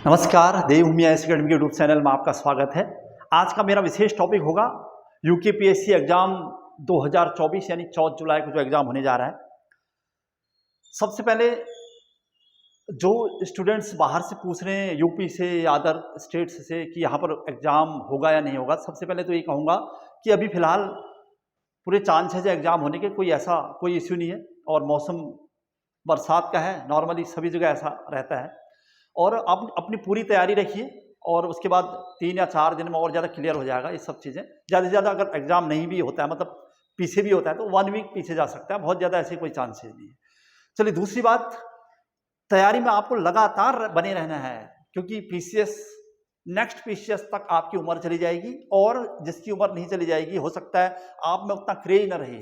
नमस्कार, देवभूमि IAS academy के YouTube channel में आपका स्वागत है। आज का मेरा विशेष टॉपिक होगा यूकेपीएससी एग्जाम 2024 यानी 14 जुलाई को जो एग्जाम होने जा रहा है। सबसे पहले जो स्टूडेंट्स बाहर से पूछ रहे हैं, यूपी से या अदर स्टेट्स से कि यहाँ पर एग्जाम होगा या नहीं होगा, सबसे पहले तो ये कहूँगा कि अभी फिलहाल पूरे चांस है जो एग्जाम होने के, कोई इश्यू नहीं है। और मौसम बरसात का है, नॉर्मली सभी जगह ऐसा रहता है। और आप अपनी पूरी तैयारी रखिए और उसके बाद 3 या 4 दिन में और ज़्यादा क्लियर हो जाएगा ये सब चीज़ें। ज़्यादा से ज़्यादा अगर एग्जाम नहीं भी होता है, मतलब पीछे भी होता है, तो 1 वीक पीछे जा सकता है, बहुत ज़्यादा ऐसे कोई चांसेस नहीं है। चलिए, दूसरी बात, तैयारी में आपको लगातार बने रहना है, क्योंकि पीसीएस, नेक्स्ट पीसीएस तक आपकी उम्र चली जाएगी और जिसकी उम्र नहीं चली जाएगी, हो सकता है आप में उतना क्रेज न रहे।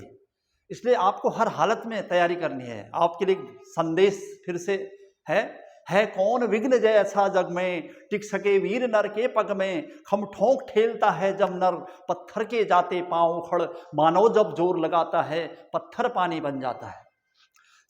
इसलिए आपको हर हालत में तैयारी करनी है। आपके लिए संदेश फिर से है कौन विघ्न जय ऐसा जग में, टिक सके वीर नर के पग में, खम ठोंक ठेलता है जब नर, पत्थर के जाते पांव उखड़, मानव जब जोर लगाता है, पत्थर पानी बन जाता है।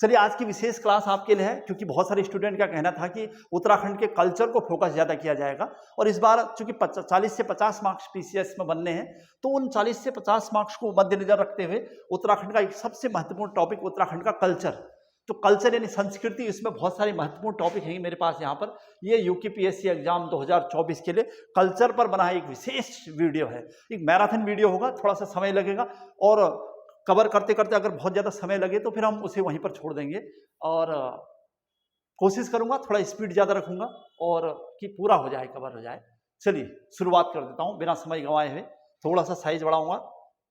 चलिए, आज की विशेष क्लास आपके लिए है, क्योंकि बहुत सारे स्टूडेंट का कहना था कि उत्तराखंड के कल्चर को फोकस ज़्यादा किया जाएगा। और इस बार चूंकि 40 से 50 मार्क्स पीसीएस में बनने हैं, तो उन 40 से 50 मार्क्स को मद्देनजर रखते हुए उत्तराखंड का एक सबसे महत्वपूर्ण टॉपिक उत्तराखंड का कल्चर, तो कल्चर यानी संस्कृति, इसमें बहुत सारे महत्वपूर्ण टॉपिक हैं मेरे पास यहाँ पर। ये यूकेपीएससी एग्जाम 2024 के लिए कल्चर पर बना एक विशेष वीडियो है। एक मैराथन वीडियो होगा, थोड़ा सा समय लगेगा और कवर करते करते अगर बहुत ज़्यादा समय लगे तो फिर हम उसे वहीं पर छोड़ देंगे। और कोशिश करूँगा थोड़ा स्पीड ज़्यादा रखूँगा और कि पूरा हो जाए, कवर हो जाए। चलिए शुरुआत कर देता हूँ बिना समय गंवाए हुए। थोड़ा सा साइज बढ़ाऊँगा।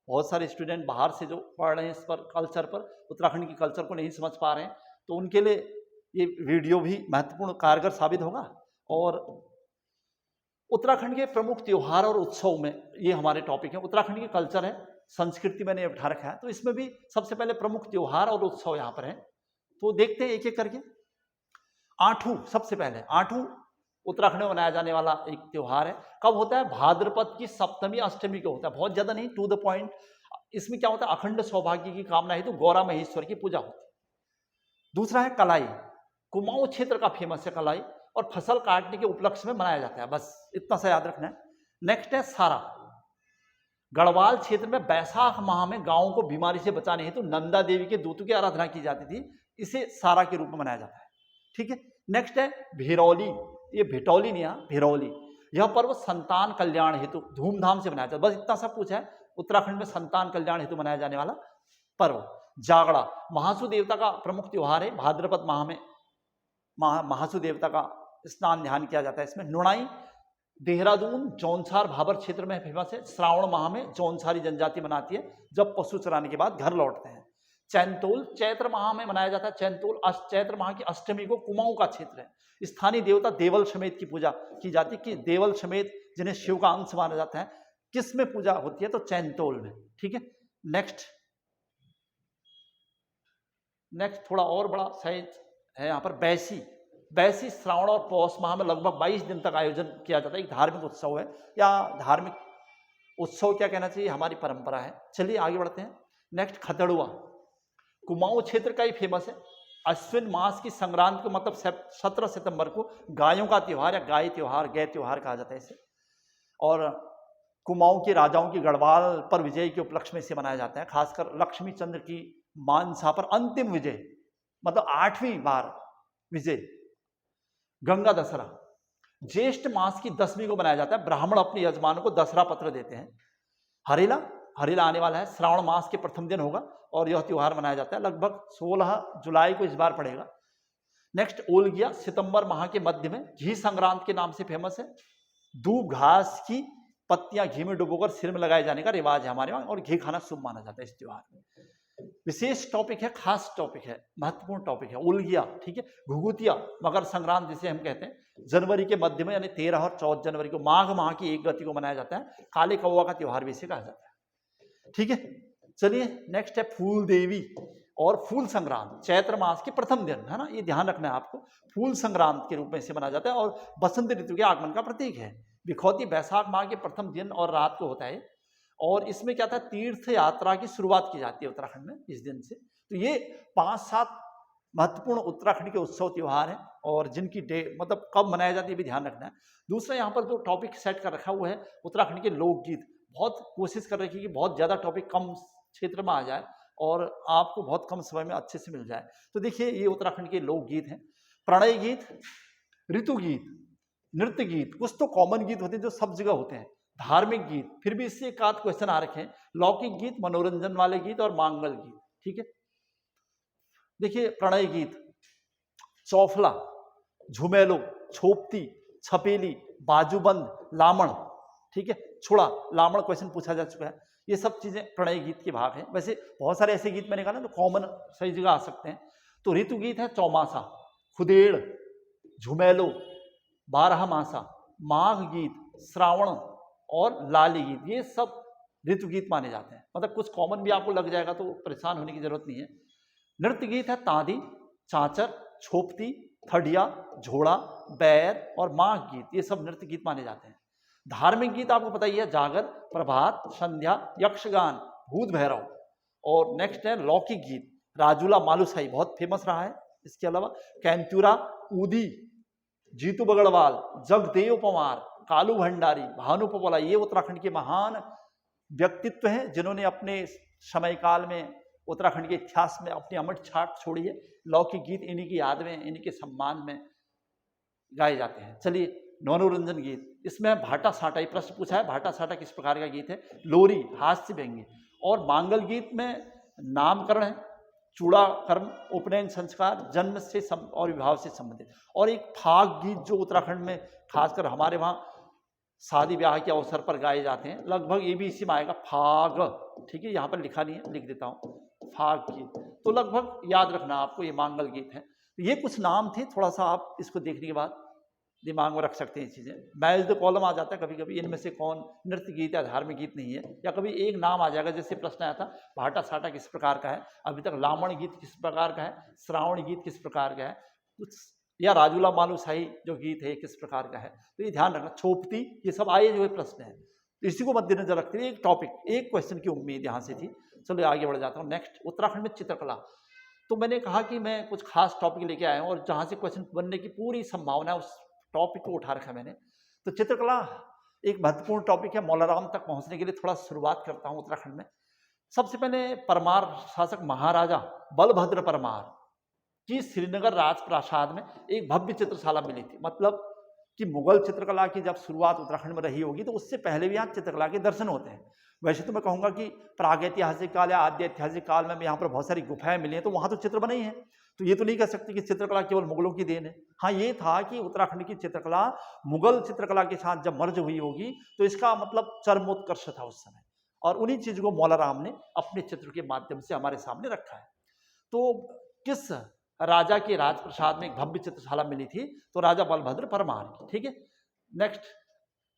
बहुत सारे स्टूडेंट बाहर से जो पढ़ रहे हैं इस पर कल्चर पर, उत्तराखंड की कल्चर को नहीं समझ पा रहे हैं, तो उनके लिए ये वीडियो भी महत्वपूर्ण कारगर साबित होगा। और उत्तराखंड के प्रमुख त्योहार और उत्सव में ये हमारे टॉपिक है। उत्तराखंड की कल्चर है, संस्कृति मैंने उठा रखा है, तो इसमें भी सबसे पहले प्रमुख त्योहार और उत्सव यहाँ पर है। तो देखते हैं एक एक करके। आठू, सबसे पहले आठू उत्तराखंड में मनाया जाने वाला एक त्योहार है। कब होता है? भाद्रपद की सप्तमी अष्टमी को होता है। बहुत ज्यादा नहीं, टू द पॉइंट। इसमें क्या होता है? अखंड सौभाग्य की कामना हेतु गौरा महेश्वर की पूजा होती है। दूसरा है कलाई। कुमाऊं क्षेत्र का फेमस है कलाई, और फसल काटने के उपलक्ष्य में मनाया जाता है। बस इतना सा याद रखना है। नेक्स्ट है सारा। गढ़वाल क्षेत्र में बैसाख माह में गांवों को बीमारी से बचाने हेतु नंदा देवी के दूतों की आराधना की जाती थी। इसे सारा के रूप में मनाया जाता है। ठीक है। नेक्स्ट है भिरौली। ये भिटौली नहीं, भिरौली। यह पर्व संतान कल्याण हेतु धूमधाम से मनाया जाता है। बस इतना सब कुछ है उत्तराखंड में संतान कल्याण हेतु मनाया जाने वाला पर्व। जागड़ा, महासु देवता का प्रमुख त्योहार है। भाद्रपद माह में महासु देवता का स्नान ध्यान किया जाता है इसमें। नुणाई देहरादून जौनसार भाबर क्षेत्र में फेमस है। श्रावण माह में जौनसारी जनजाति मनाती है, जब पशु चराने के बाद घर लौटते हैं। चैनतोल चैत्र माह में मनाया जाता है। चैनतोल चैत्र माह की अष्टमी को कुमाऊं का क्षेत्र है। स्थानीय देवता देवल समेत की पूजा की जाती है। कि देवल समेत जिन्हें शिव का अंश माना जाता है, किस में पूजा होती है? तो चैनतोल में। ठीक है। नेक्स्ट थोड़ा और बड़ा साइज है यहाँ पर बैसी। बैसी श्रावण और पौष माह में लगभग 22 दिन तक आयोजन किया जाता है। एक धार्मिक उत्सव है, या धार्मिक उत्सव क्या कहना चाहिए, हमारी परंपरा है। चलिए आगे बढ़ते हैं। नेक्स्ट खतड़ुआ, कुमाऊं क्षेत्र का ही फेमस है। अश्विन मास की संक्रांति को, मतलब 17 सितंबर को गायों का त्योहार या गाय त्योहार कहा जाता है इसे। और कुमाऊं के राजाओं की गढ़वाल पर विजय के उपलक्ष्य में इसे मनाया जाता है। खासकर लक्ष्मी चंद्र की मानसा पर अंतिम विजय, मतलब 8वीं बार विजय। गंगा दशहरा ज्येष्ठ मास की 10वीं को मनाया जाता है। ब्राह्मण अपने यजमानों को दशहरा पत्र देते हैं। हरेला आने वाला है, श्रावण मास के प्रथम दिन होगा और यह त्योहार मनाया जाता है। लगभग 16 जुलाई को इस बार पड़ेगा। नेक्स्ट ओलगिया, सितंबर माह के मध्य में घी संक्रांत के नाम से फेमस है। दूब घास की पत्तियां घी में डुबोकर सिर में लगाए जाने का रिवाज है हमारे वहां, और घी खाना शुभ माना जाता है इस त्योहार में। विशेष टॉपिक है, खास टॉपिक है, महत्वपूर्ण टॉपिक है उलगिया। ठीक है। घुघुतिया, मकर संक्रांत जिसे हम कहते हैं, जनवरी के मध्य में यानी 13 और 14 जनवरी को माघ माह की 1 गति को मनाया जाता है। काले कौवा का त्योहार भी इसे कहा जाता है। ठीक है। चलिए नेक्स्ट है फूल देवी और फूल संक्रांत। चैत्र मास के प्रथम दिन है ना, ये ध्यान रखना है आपको। फूल संक्रांत के रूप में इसे मनाया जाता है और बसंत ऋतु के आगमन का प्रतीक है। विखौती बैसाख माह के प्रथम दिन और रात को होता है। और इसमें क्या था? तीर्थ यात्रा की शुरुआत की जाती है उत्तराखंड में इस दिन से। तो ये 5-7 महत्वपूर्ण उत्तराखंड के उत्सव त्यौहार हैं और जिनकी डे मतलब कब मनाया जाता है ये भी ध्यान रखना है। दूसरा यहाँ पर जो टॉपिक सेट कर रखा हुआ है उत्तराखंड के लोकगीत, बहुत कोशिश कर रखी है कि बहुत ज़्यादा टॉपिक कम क्षेत्र में आ जाए और आपको बहुत कम समय में अच्छे से मिल जाए। तो देखिए ये उत्तराखंड के लोकगीत हैं। प्रणय गीत, ऋतु गीत, नृत्य गीत, कुछ तो कॉमन गीत होते हैं जो सब जगह होते हैं, धार्मिक गीत, फिर भी इससे एक आध क्वेश्चन आ रखे हैं, लौकिक गीत, मनोरंजन वाले गीत और मांगल गीत। ठीक है, देखिए प्रणय गीत, चौफला, झुमेलो, छोपती, छपेली, बाजूबंद, लामण, ठीक है, छुड़ा, लामण क्वेश्चन पूछा जा चुका है। ये सब चीजें प्रणय गीत के भाग हैं। वैसे बहुत सारे ऐसे गीत मैंने कहा ना जो कॉमन सही जगह आ सकते हैं। तो ऋतु गीत है चौमासा, खुदेड़, झुमेलो, बारह मासा, माघ गीत, श्रावण और लाली गीत, ये सब ऋतु गीत माने जाते हैं। मतलब कुछ कॉमन भी आपको लग जाएगा तो परेशान होने की जरूरत नहीं है। नृत्य गीत है तांदी, चांचर, छोपती, थडिया, झोड़ा, बैर और माघ गीत, ये सब नृत्य गीत माने जाते हैं। धार्मिक गीत आपको पता ही है, जागर, प्रभात, संध्या, यक्षगान, भूत भैरव। और नेक्स्ट है लौकिक गीत, राजूला मालूसाई बहुत फेमस रहा है। इसके अलावा कैंतुरा, ऊदी, जीतू बगड़वाल, जगदेव पवार, कालू भंडारी, भानु पोपला, ये उत्तराखंड के महान व्यक्तित्व हैं जिन्होंने अपने समय काल में उत्तराखंड के इतिहास में अपनी अमट छाप छोड़ी है। लौकिक गीत इन्हीं की याद में, इन्हीं के सम्मान में गाए जाते हैं। चलिए मनोरंजन गीत, इसमें भाटा साटा, प्रश्न पूछा है भाटा साटा किस प्रकार का गीत है, लोरी, हास्य व्यंग्य। और मांगल गीत में नामकरण है, चूड़ा कर्म, उपनयन संस्कार, जन्म से और विवाह से संबंधित। और एक फाग गीत जो उत्तराखंड में खासकर हमारे वहाँ शादी ब्याह के अवसर पर गाए जाते हैं, लगभग ये भी इसी में आएगा, फाग। ठीक है, यहाँ पर लिखा नहीं है, लिख देता हूँ, फाग गीत। तो लगभग याद रखना आपको, ये मांगल गीत है। ये कुछ नाम थे, थोड़ा सा आप इसको देखने के बाद दिमाग में रख सकते हैं ये चीज़ें। मैच द कॉलम आ जाता है कभी कभी, इनमें से कौन नृत्य गीत या धार्मिक गीत नहीं है, या कभी एक नाम आ जाएगा। जैसे प्रश्न आया था भाटा साटा किस प्रकार का है, अभी तक लामण गीत किस प्रकार का है, श्रावण गीत किस प्रकार का है, कुछ या राजूला मालूसाही जो गीत है किस प्रकार का है। तो ये ध्यान रखना, छोपती, ये सब आए जो प्रश्न है, इसी को मद्देनजर रखते हुए एक टॉपिक, एक क्वेश्चन की उम्मीद यहाँ से थी। चलो आगे बढ़ जाता हूँ। नेक्स्ट, उत्तराखंड में चित्रकला। तो मैंने कहा कि मैं कुछ खास टॉपिक लेके आया हूँ और जहाँ से क्वेश्चन बनने की पूरी संभावना है उस टॉपिक को उठा रखा है मैंने। तो चित्रकला एक महत्वपूर्ण टॉपिक है। मौलाराम तक पहुंचने के लिए थोड़ा शुरुआत करता हूं उत्तराखंड में। सबसे पहले परमार शासक महाराजा बलभद्र परमार की श्रीनगर राजप्रासाद में एक भव्य चित्रशाला मिली थी। मतलब कि मुगल चित्रकला की जब शुरुआत उत्तराखंड में रही होगी तो उससे पहले भी यहाँ चित्रकला के दर्शन होते हैं। वैसे तो मैं कहूँगा कि प्रागैतिहासिक काल या आद्य ऐतिहासिक काल में यहाँ पर बहुत सारी गुफाएं मिली हैं, तो वहाँ तो चित्र बने ही हैं। तो ये तो नहीं कह सकते कि चित्रकला केवल मुगलों की देन है। हाँ, ये था कि उत्तराखंड की चित्रकला मुगल चित्रकला के साथ जब मर्ज हुई होगी तो इसका मतलब चरमोत्कर्ष था उस समय, और उन्हीं चीज़ों को मौलाराम ने अपने चित्र के माध्यम से हमारे सामने रखा है। तो किस राजा के राजप्रसाद में एक भव्य चित्रशाला मिली थी? तो राजा बलभद्र परमार की। ठीक है, नेक्स्ट,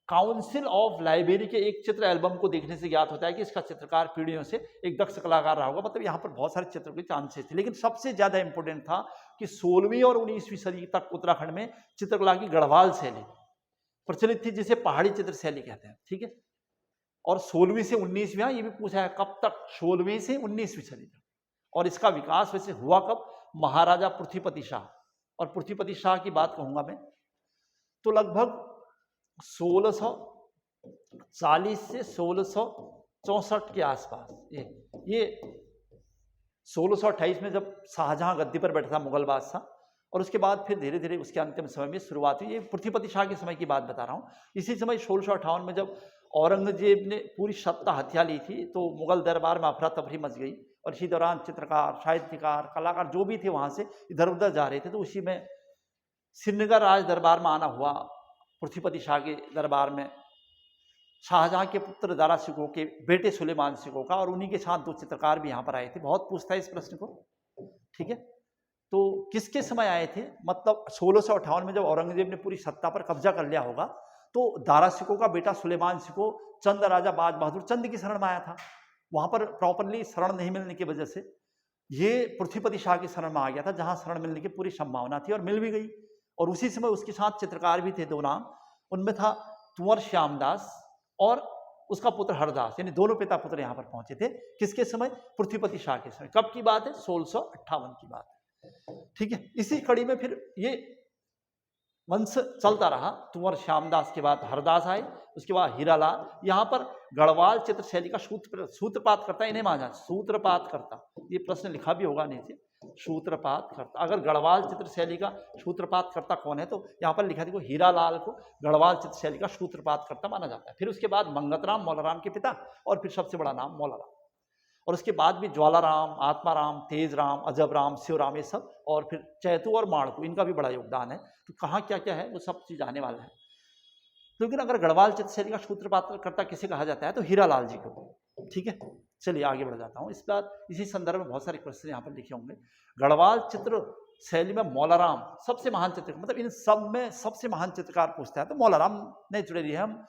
काउंसिल ऑफ लाइब्रेरी के एक चित्र एल्बम को देखने से ज्ञात होता है कि इसका चित्रकार पीढ़ियों से एक दक्ष कलाकार रहा होगा। मतलब यहाँ पर बहुत सारे चित्र के चांसेस थे, लेकिन सबसे ज्यादा इंपॉर्टेंट था कि 16वीं और 19वीं सदी तक उत्तराखंड में चित्रकला की गढ़वाल शैली प्रचलित थी, जिसे पहाड़ी चित्र शैली कहते हैं। ठीक है, और 16वीं से 19वीं, ये भी पूछा है कब तक, 16वीं से 19वीं सदी तक। और इसका विकास वैसे हुआ कब? महाराजा पृथ्वीपति शाह। और पृथ्वीपति शाह की बात कहूंगा मैं तो लगभग 1640 से 1664 के आसपास। ये 1628 में जब शाहजहां गद्दी पर बैठा था मुगल बादशाह, और उसके बाद फिर धीरे धीरे उसके अंतिम समय में शुरुआत हुई। ये पृथ्वीपति शाह के समय की बात बता रहा हूँ। इसी समय 1658 में जब औरंगजेब ने पूरी सत्ता हथिया ली थी तो मुगल दरबार में अफरा तफरी मच गई, और इसी दौरान चित्रकार, साहित्यकार, कलाकार जो भी थे वहाँ से इधर उधर जा रहे थे। तो उसी में श्रीनगर राज दरबार में आना हुआ पृथ्वीपति शाह के दरबार में, शाहजहां के पुत्र दारा शिकोह के बेटे सुलेमान शिकोह का, और उन्हीं के साथ 2 चित्रकार भी यहाँ पर आए थे। बहुत पूछता है इस प्रश्न को। ठीक है, तो किसके समय आए थे? मतलब 1658 में जब औरंगजेब ने पूरी सत्ता पर कब्जा कर लिया होगा तो दारा शिकोह का बेटा सुलेमान शिकोह चंद राजा बाज बहादुर चंद की शरण में आया था। वहां पर प्रॉपरली शरण नहीं मिलने की वजह से ये पृथ्वीपति शाह की शरण में आ गया था, जहां शरण मिलने की पूरी संभावना थी, और मिल भी गई। और उसी समय उसके साथ चित्रकार भी थे 2 नाम, उनमें था तुंवर श्यामदास और उसका पुत्र हरदास, यानी दोनों पिता पुत्र यहाँ पर पहुंचे थे। किसके समय? पृथ्वीपति शाह के समय। कब की बात है? 1658 की बात है। ठीक है। इसी कड़ी में फिर ये वंश चलता रहा। कुंवर श्यामदास के बाद हरदास आए, उसके बाद हीरालाल। यहाँ पर गढ़वाल चित्र शैली का सूत्रपात करता, इन्हें माना सूत्रपात करता, ये प्रश्न लिखा भी होगा नीचे, सूत्रपात करता। अगर गढ़वाल चित्र शैली का सूत्रपात करता कौन है, तो यहाँ पर लिखा देखो हीरालाल को गढ़वाल चित्र शैली का सूत्रपात करता माना जाता है। फिर उसके बाद मंगतराम मौलाराम के पिता, और फिर सबसे बड़ा नाम मौलाराम, और उसके बाद भी ज्वालाराम, आत्माराम, तेजराम, अजबराम, शिवराम, ये सब, और फिर चैतू और माणकू, इनका भी बड़ा योगदान है। तो कहाँ क्या क्या है वो सब चीज आने वाला है। लेकिन अगर गढ़वाल चित्र शैली का सूत्रपात करता किसे कहा जाता है, तो हीरालाल जी को। ठीक है, चलिए आगे बढ़ जाता हूँ। इस बार इसी संदर्भ में बहुत सारे क्वेश्चन यहाँ पर लिखे होंगे। गढ़वाल चित्र शैली में मौलाराम सबसे महान चित्रकार, मतलब इन सब में सबसे महान चित्रकार पूछता है तो मौलाराम नहीं जुड़े रही है। हम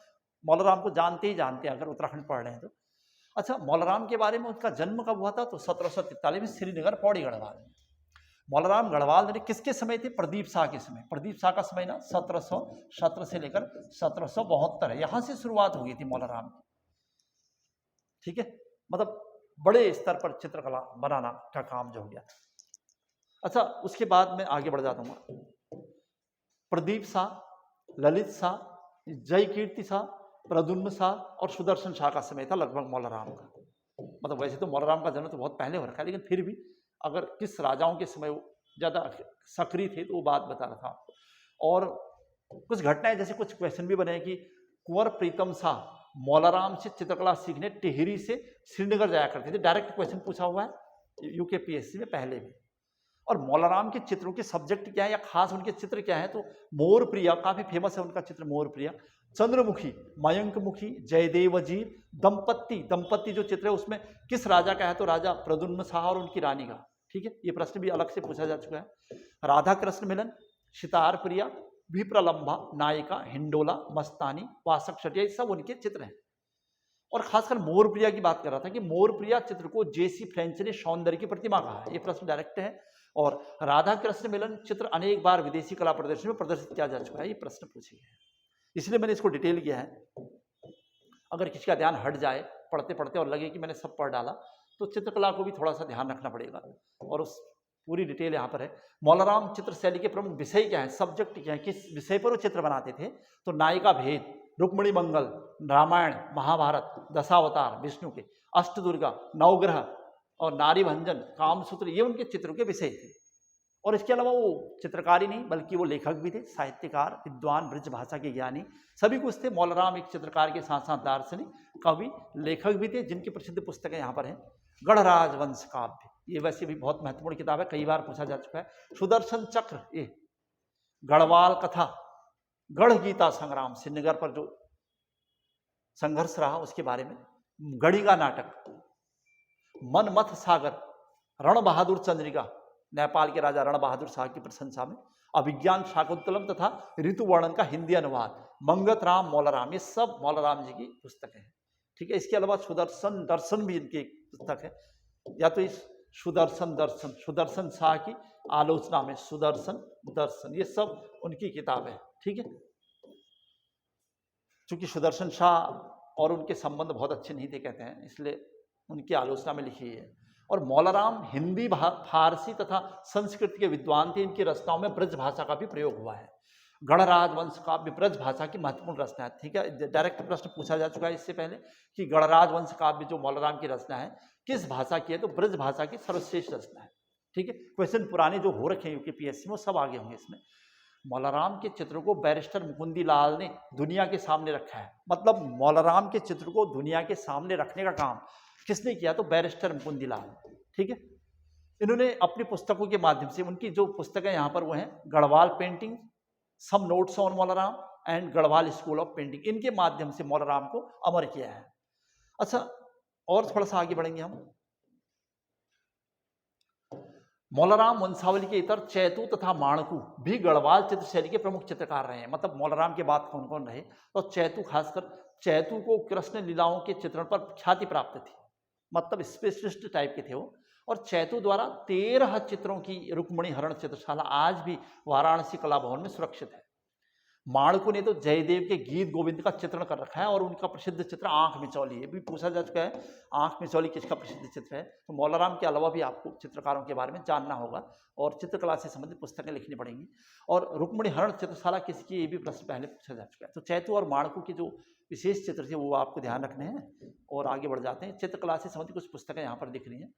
मौलाराम को जानते ही जानते हैं अगर उत्तराखंड पढ़ रहे हैं तो। अच्छा, मौलाराम के बारे में, उसका जन्म कब हुआ था, तो 1743 में श्रीनगर पौड़ी गढ़वाल में। मौलाराम गढ़वाल ने किसके समय थे, प्रदीप शाह के समय। प्रदीप शाह का समय ना 1717 से लेकर 1772 है, यहां से शुरुआत हो गई थी मौलाराम की। ठीक है, मतलब बड़े स्तर पर चित्रकला बनाना का काम जो हो गया। अच्छा, उसके बाद मैं आगे बढ़ जाता हूँ। प्रदीप शाह, ललित शाह, जय कीर्ति शाह, प्रद्युम्न शाह और सुदर्शन शाह का समय था लगभग मौलाराम का। मतलब वैसे तो मौलाराम का जन्म तो बहुत पहले हो रखा है, लेकिन फिर भी अगर किस राजाओं के समय वो ज़्यादा सक्रिय थे तो वो बात बता रहा था। और कुछ घटनाएं, जैसे कुछ क्वेश्चन भी बने कि कुंवर प्रीतम शाह मौलाराम से चित्रकला सीखने टिहरी से श्रीनगर जाया करते थे। डायरेक्ट क्वेश्चन पूछा हुआ है यूकेपीएससी में पहले भी। और मौलाराम के चित्रों के सब्जेक्ट क्या है या खास उनके चित्र क्या है, तो मोर प्रिया काफी फेमस है उनका चित्र, मोर प्रिया, चंद्रमुखी, मयंकमुखी, जयदेवजीर, दंपत्ति जो चित्र है उसमें किस राजा का है, तो राजा प्रद्युम्न शाह और उनकी रानी का। ठीक है, ये प्रश्न भी अलग से पूछा जा चुका है। राधा कृष्ण मिलन, सितार प्रिया, विप्रलंबा, नायिका, हिंडोला, मस्तानी, वासक छटिया, ये सब उनके चित्र हैं। और खासकर मोर प्रिया की बात कर रहा था कि मोर प्रिया चित्र को जेसी फ्रेंच ने सौंदर्य की प्रतिमा कहा है, ये प्रश्न डायरेक्ट है। और राधा कृष्ण मिलन चित्र अनेक बार विदेशी कला प्रदर्शनी में प्रदर्शित किया जा चुका है, ये प्रश्न पूछे गए हैं, इसलिए मैंने इसको डिटेल किया है। अगर किसी का ध्यान हट जाए पढ़ते पढ़ते और लगे कि मैंने सब पढ़ डाला, तो चित्रकला को भी थोड़ा सा ध्यान रखना पड़ेगा। और उस पूरी डिटेल यहाँ पर है। मौलाराम चित्र शैली के प्रमुख विषय क्या है, सब्जेक्ट क्या है, किस विषय पर वो चित्र बनाते थे, तो नायिका भेद, रुक्मिणी मंगल, रामायण, महाभारत, दशावतार विष्णु के, अष्टदुर्गा, नवग्रह और नारी भंजन, कामसूत्र, ये उनके चित्रों के विषय थे। और इसके अलावा वो चित्रकारी नहीं बल्कि वो लेखक भी थे, साहित्यकार, विद्वान, ब्रज भाषा के ज्ञानी, सभी कुछ थे। मौलाराम एक चित्रकार के साथ साथ दार्शनिक, कवि, लेखक भी थे, जिनकी प्रसिद्ध पुस्तकें यहाँ पर हैं। गढ़राज वंश काव्य, ये वैसे भी बहुत महत्वपूर्ण किताब है, कई बार पूछा जा चुका है। सुदर्शन चक्र, ये गढ़वाल कथा, गढ़ गीता संग्राम, श्रीनगर पर जो संघर्ष रहा उसके बारे में। गढ़िगा नाटक, मनमथ सागर, रण बहादुर चंद्रिका, नेपाल के राजा रण बहादुर शाह की प्रशंसा में। अभिज्ञान शाकुंतलम तथा ऋतु वर्णन का हिंदी अनुवाद, मंगत राम मौलाराम, ये सब मौलाराम जी की पुस्तकें हैं। ठीक है, इसके अलावा सुदर्शन दर्शन भी इनकी एक पुस्तक है, या तो इस सुदर्शन दर्शन, सुदर्शन शाह की आलोचना में सुदर्शन दर्शन, ये सब उनकी किताब है। ठीक है, चूंकि सुदर्शन शाह और उनके संबंध बहुत अच्छे नहीं थे कहते हैं, इसलिए उनकी आलोचना में लिखी है। और मौलाराम हिंदी, फारसी तथा संस्कृत के विद्वान थे, इनकी रचनाओं में ब्रज भाषा का भी प्रयोग हुआ है। गणराज वंश काव्य ब्रज भाषा की महत्वपूर्ण रचना है। ठीक है, डायरेक्ट प्रश्न पूछा जा चुका है इससे पहले कि गणराज वंश काव्य जो मौलाराम की रचना है किस भाषा की है, तो ब्रज भाषा की सर्वश्रेष्ठ रचना है। ठीक है, क्वेश्चन पुराने जो हो रखे हैं यूकेपीएससी में सब आगे होंगे इसमें। मौलाराम के चित्र को बैरिस्टर मुकुंदी लाल ने दुनिया के सामने रखा है, मतलब मौलाराम के चित्र को दुनिया के सामने रखने का काम किसने किया, तो बैरिस्टर मुकुंदी लाल। ठीक है, इन्होंने अपनी पुस्तकों के माध्यम से, उनकी जो पुस्तकें यहाँ पर वो हैं, Garhwal painting, some notes on Molaram and Garhwal school of painting, इनके माध्यम से मौलाराम को अमर किया है। अच्छा, और थोड़ा सा आगे बढ़ेंगे हम। मौलाराम वंशावली के इतर चैतू तथा माणकू भी गढ़वाल चित्र शैली के प्रमुख चित्रकार रहे हैं। मतलब मौलाराम के बाद कौन कौन रहे, तो चैतू, खासकर चैतू को कृष्ण लीलाओं के चित्रण पर ख्याति प्राप्त थी, मतलब स्पेशलिस्ट टाइप के थे वो। और चैतू द्वारा 13 चित्रों की रुक्मिणी हरण चित्रशाला आज भी वाराणसी कला भवन में सुरक्षित है। माणकों ने तो जयदेव के गीत गोविंद का चित्रण कर रखा है और उनका प्रसिद्ध चित्र आंख मिचौली है। भी पूछा जा चुका है आंख मिचौली किसका प्रसिद्ध चित्र है, तो मौलाराम के अलावा भी आपको चित्रकारों के बारे में जानना होगा और चित्रकला से संबंधित पुस्तकें लिखनी पड़ेंगी। और रुक्मिणी हरण चित्रशाला किसकी, ये भी प्रश्न पहले पूछा जा चुका है। तो चैतू और माणकों की जो विशेष चित्र थे वो आपको ध्यान रखने हैं। और आगे बढ़ जाते हैं, चित्रकला से संबंधित कुछ पुस्तकें यहाँ पर दिख रही हैं।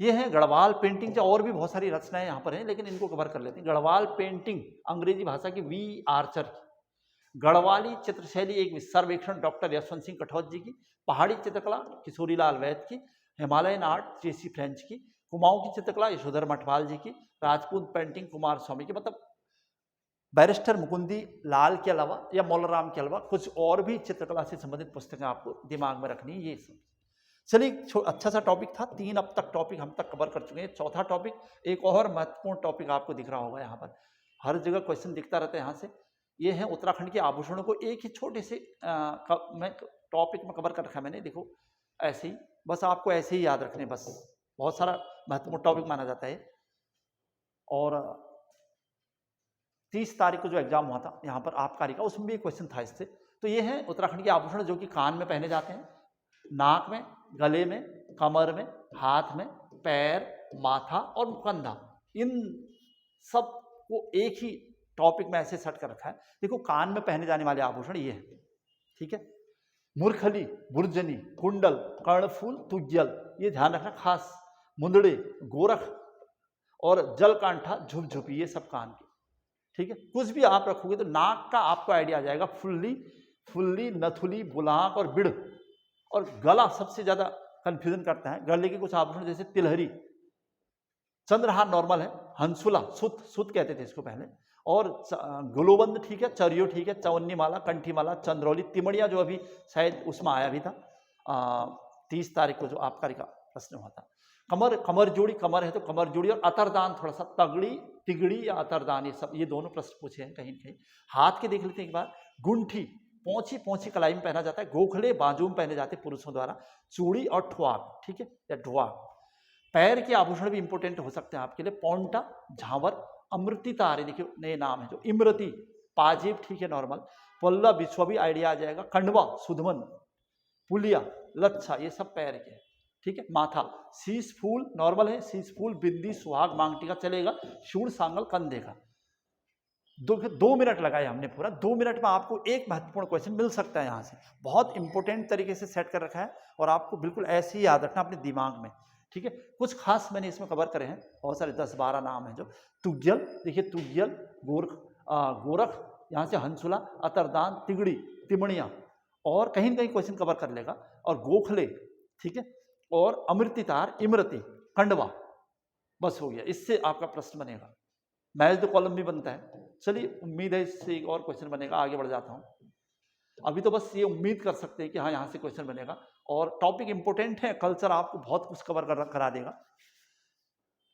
ये है गढ़वाल पेंटिंग, और भी बहुत सारी रचनाएं यहाँ पर हैं लेकिन इनको कवर कर लेते हैं। गढ़वाल पेंटिंग अंग्रेजी भाषा की वी आर्चर की, गढ़वाली चित्रशैली एक सर्वेक्षण डॉक्टर यशवंत सिंह कठौत जी की, पहाड़ी चित्रकला किशोरीलाल वैद की, हिमालयन आर्ट जेसी फ्रेंच की, कुमाऊं की चित्रकला यशोधर मठवाल जी की, राजपूत पेंटिंग कुमार स्वामी की। मतलब बैरिस्टर मुकुंदी लाल के अलावा या मौलाराम के अलावा कुछ और भी चित्रकला से संबंधित पुस्तकें आपको दिमाग में रखनी है। ये सब चलिए अच्छा सा टॉपिक था, 3 अब तक टॉपिक हम तक कवर कर चुके हैं। चौथा टॉपिक, एक और महत्वपूर्ण टॉपिक आपको दिख रहा होगा यहाँ पर, हर जगह क्वेश्चन दिखता रहता है यहाँ से। ये है उत्तराखंड के आभूषणों को एक ही छोटे से टॉपिक में कवर कर रखा है मैंने। देखो ऐसे ही, बस आपको ऐसे ही याद रखने, बस बहुत सारा महत्वपूर्ण टॉपिक माना जाता है। और 30 तारीख को जो एग्जाम हुआ था यहाँ पर आबकारी का, उसमें भी एक क्वेश्चन था इससे। तो ये है उत्तराखंड के आभूषण जो कि कान में पहने जाते हैं, नाक में, गले में, कमर में, हाथ में, पैर, माथा और कंधा, इन सब को एक ही टॉपिक में ऐसे सेट कर रखा है। देखो कान में पहने जाने वाले आभूषण ये है, ठीक है, मुरखली, बुर्जनी, कुंडल, कर्णफूल, तुज्जल, ये ध्यान रखना खास, मुंदड़े, गोरख और जलकांठा, झुपझुपी, ये सब कान के, ठीक है। कुछ भी आप रखोगे तो नाक का आपको आइडिया आ जाएगा, फुल्ली, फुल्ली, नथुली, बुलाक और बिड़। और गला सबसे ज्यादा कंफ्यूजन करता है, गले के कुछ आभूषण जैसे तिलहरी, चंद्रहार नॉर्मल है, हंसुला, सुत, सुत कहते थे इसको पहले, और गुलोबंद ठीक है, चरियो ठीक है, चवन्नी माला, कंठी माला, चंद्रौली, तिमड़िया जो अभी शायद उसमें आया भी था 30 तारीख को जो आबकारी का प्रश्न हुआ था। कमर, कमर जोड़ी, कमर है तो कमर जोड़ी, और अतरदान थोड़ा सा, तगड़ी, तिगड़ी या अतरदान, ये सब, ये दोनों प्रश्न पूछे हैं कहीं कहीं। हाथ के देख लेते हैं एक बार, गुंठी, पौंची, पौंची कलाई में पहना जाता है, गोखले बाजू में पहने जाते हैं पुरुषों द्वारा, चूड़ी और ठुआक, ठीक है, या ढुआक। पैर के आभूषण भी इंपॉर्टेंट हो सकते हैं आपके लिए, पौंटा, झांवर, अमृति तारे, देखिए नए नाम है जो, इमरती, पाजेब ठीक है नॉर्मल, पल्ला, बिछुआ भी आइडिया आ जाएगा, कंडवा, सुधमन, पुलिया, लच्छा, ये सब पैर के, ठीक है। माथा, शीश फूल नॉर्मल है, शीश फूल, बिंदी, सुहाग, मांगटी का चलेगा, शूल, सांगल, कंधे का। 2 मिनट लगाए हमने पूरा, 2 मिनट में आपको एक महत्वपूर्ण क्वेश्चन मिल सकता है यहाँ से, बहुत इंपॉर्टेंट तरीके से सेट कर रखा है और आपको बिल्कुल ऐसे ही याद रखना अपने दिमाग में, ठीक है। कुछ खास मैंने इसमें कवर करे हैं, बहुत सारे 10-12 नाम हैं जो, तुग्यल, देखिए तुग्यल, गोरख, यहाँ से हंसुला, अतरदान, तिगड़ी, तिमड़िया, और कहीं न कहीं क्वेश्चन कवर कर लेगा, और गोखले, ठीक है, और अमृतितार, इमरती, कंडवा, बस हो गया, इससे आपका प्रश्न बनेगा। मैच द कॉलम भी बनता है। चलिए उम्मीद है इससे एक और क्वेश्चन बनेगा, आगे बढ़ जाता हूँ। अभी तो बस ये उम्मीद कर सकते हैं कि हाँ यहाँ से क्वेश्चन बनेगा, और टॉपिक इंपोर्टेंट है, कल्चर आपको बहुत कुछ कवर करा देगा,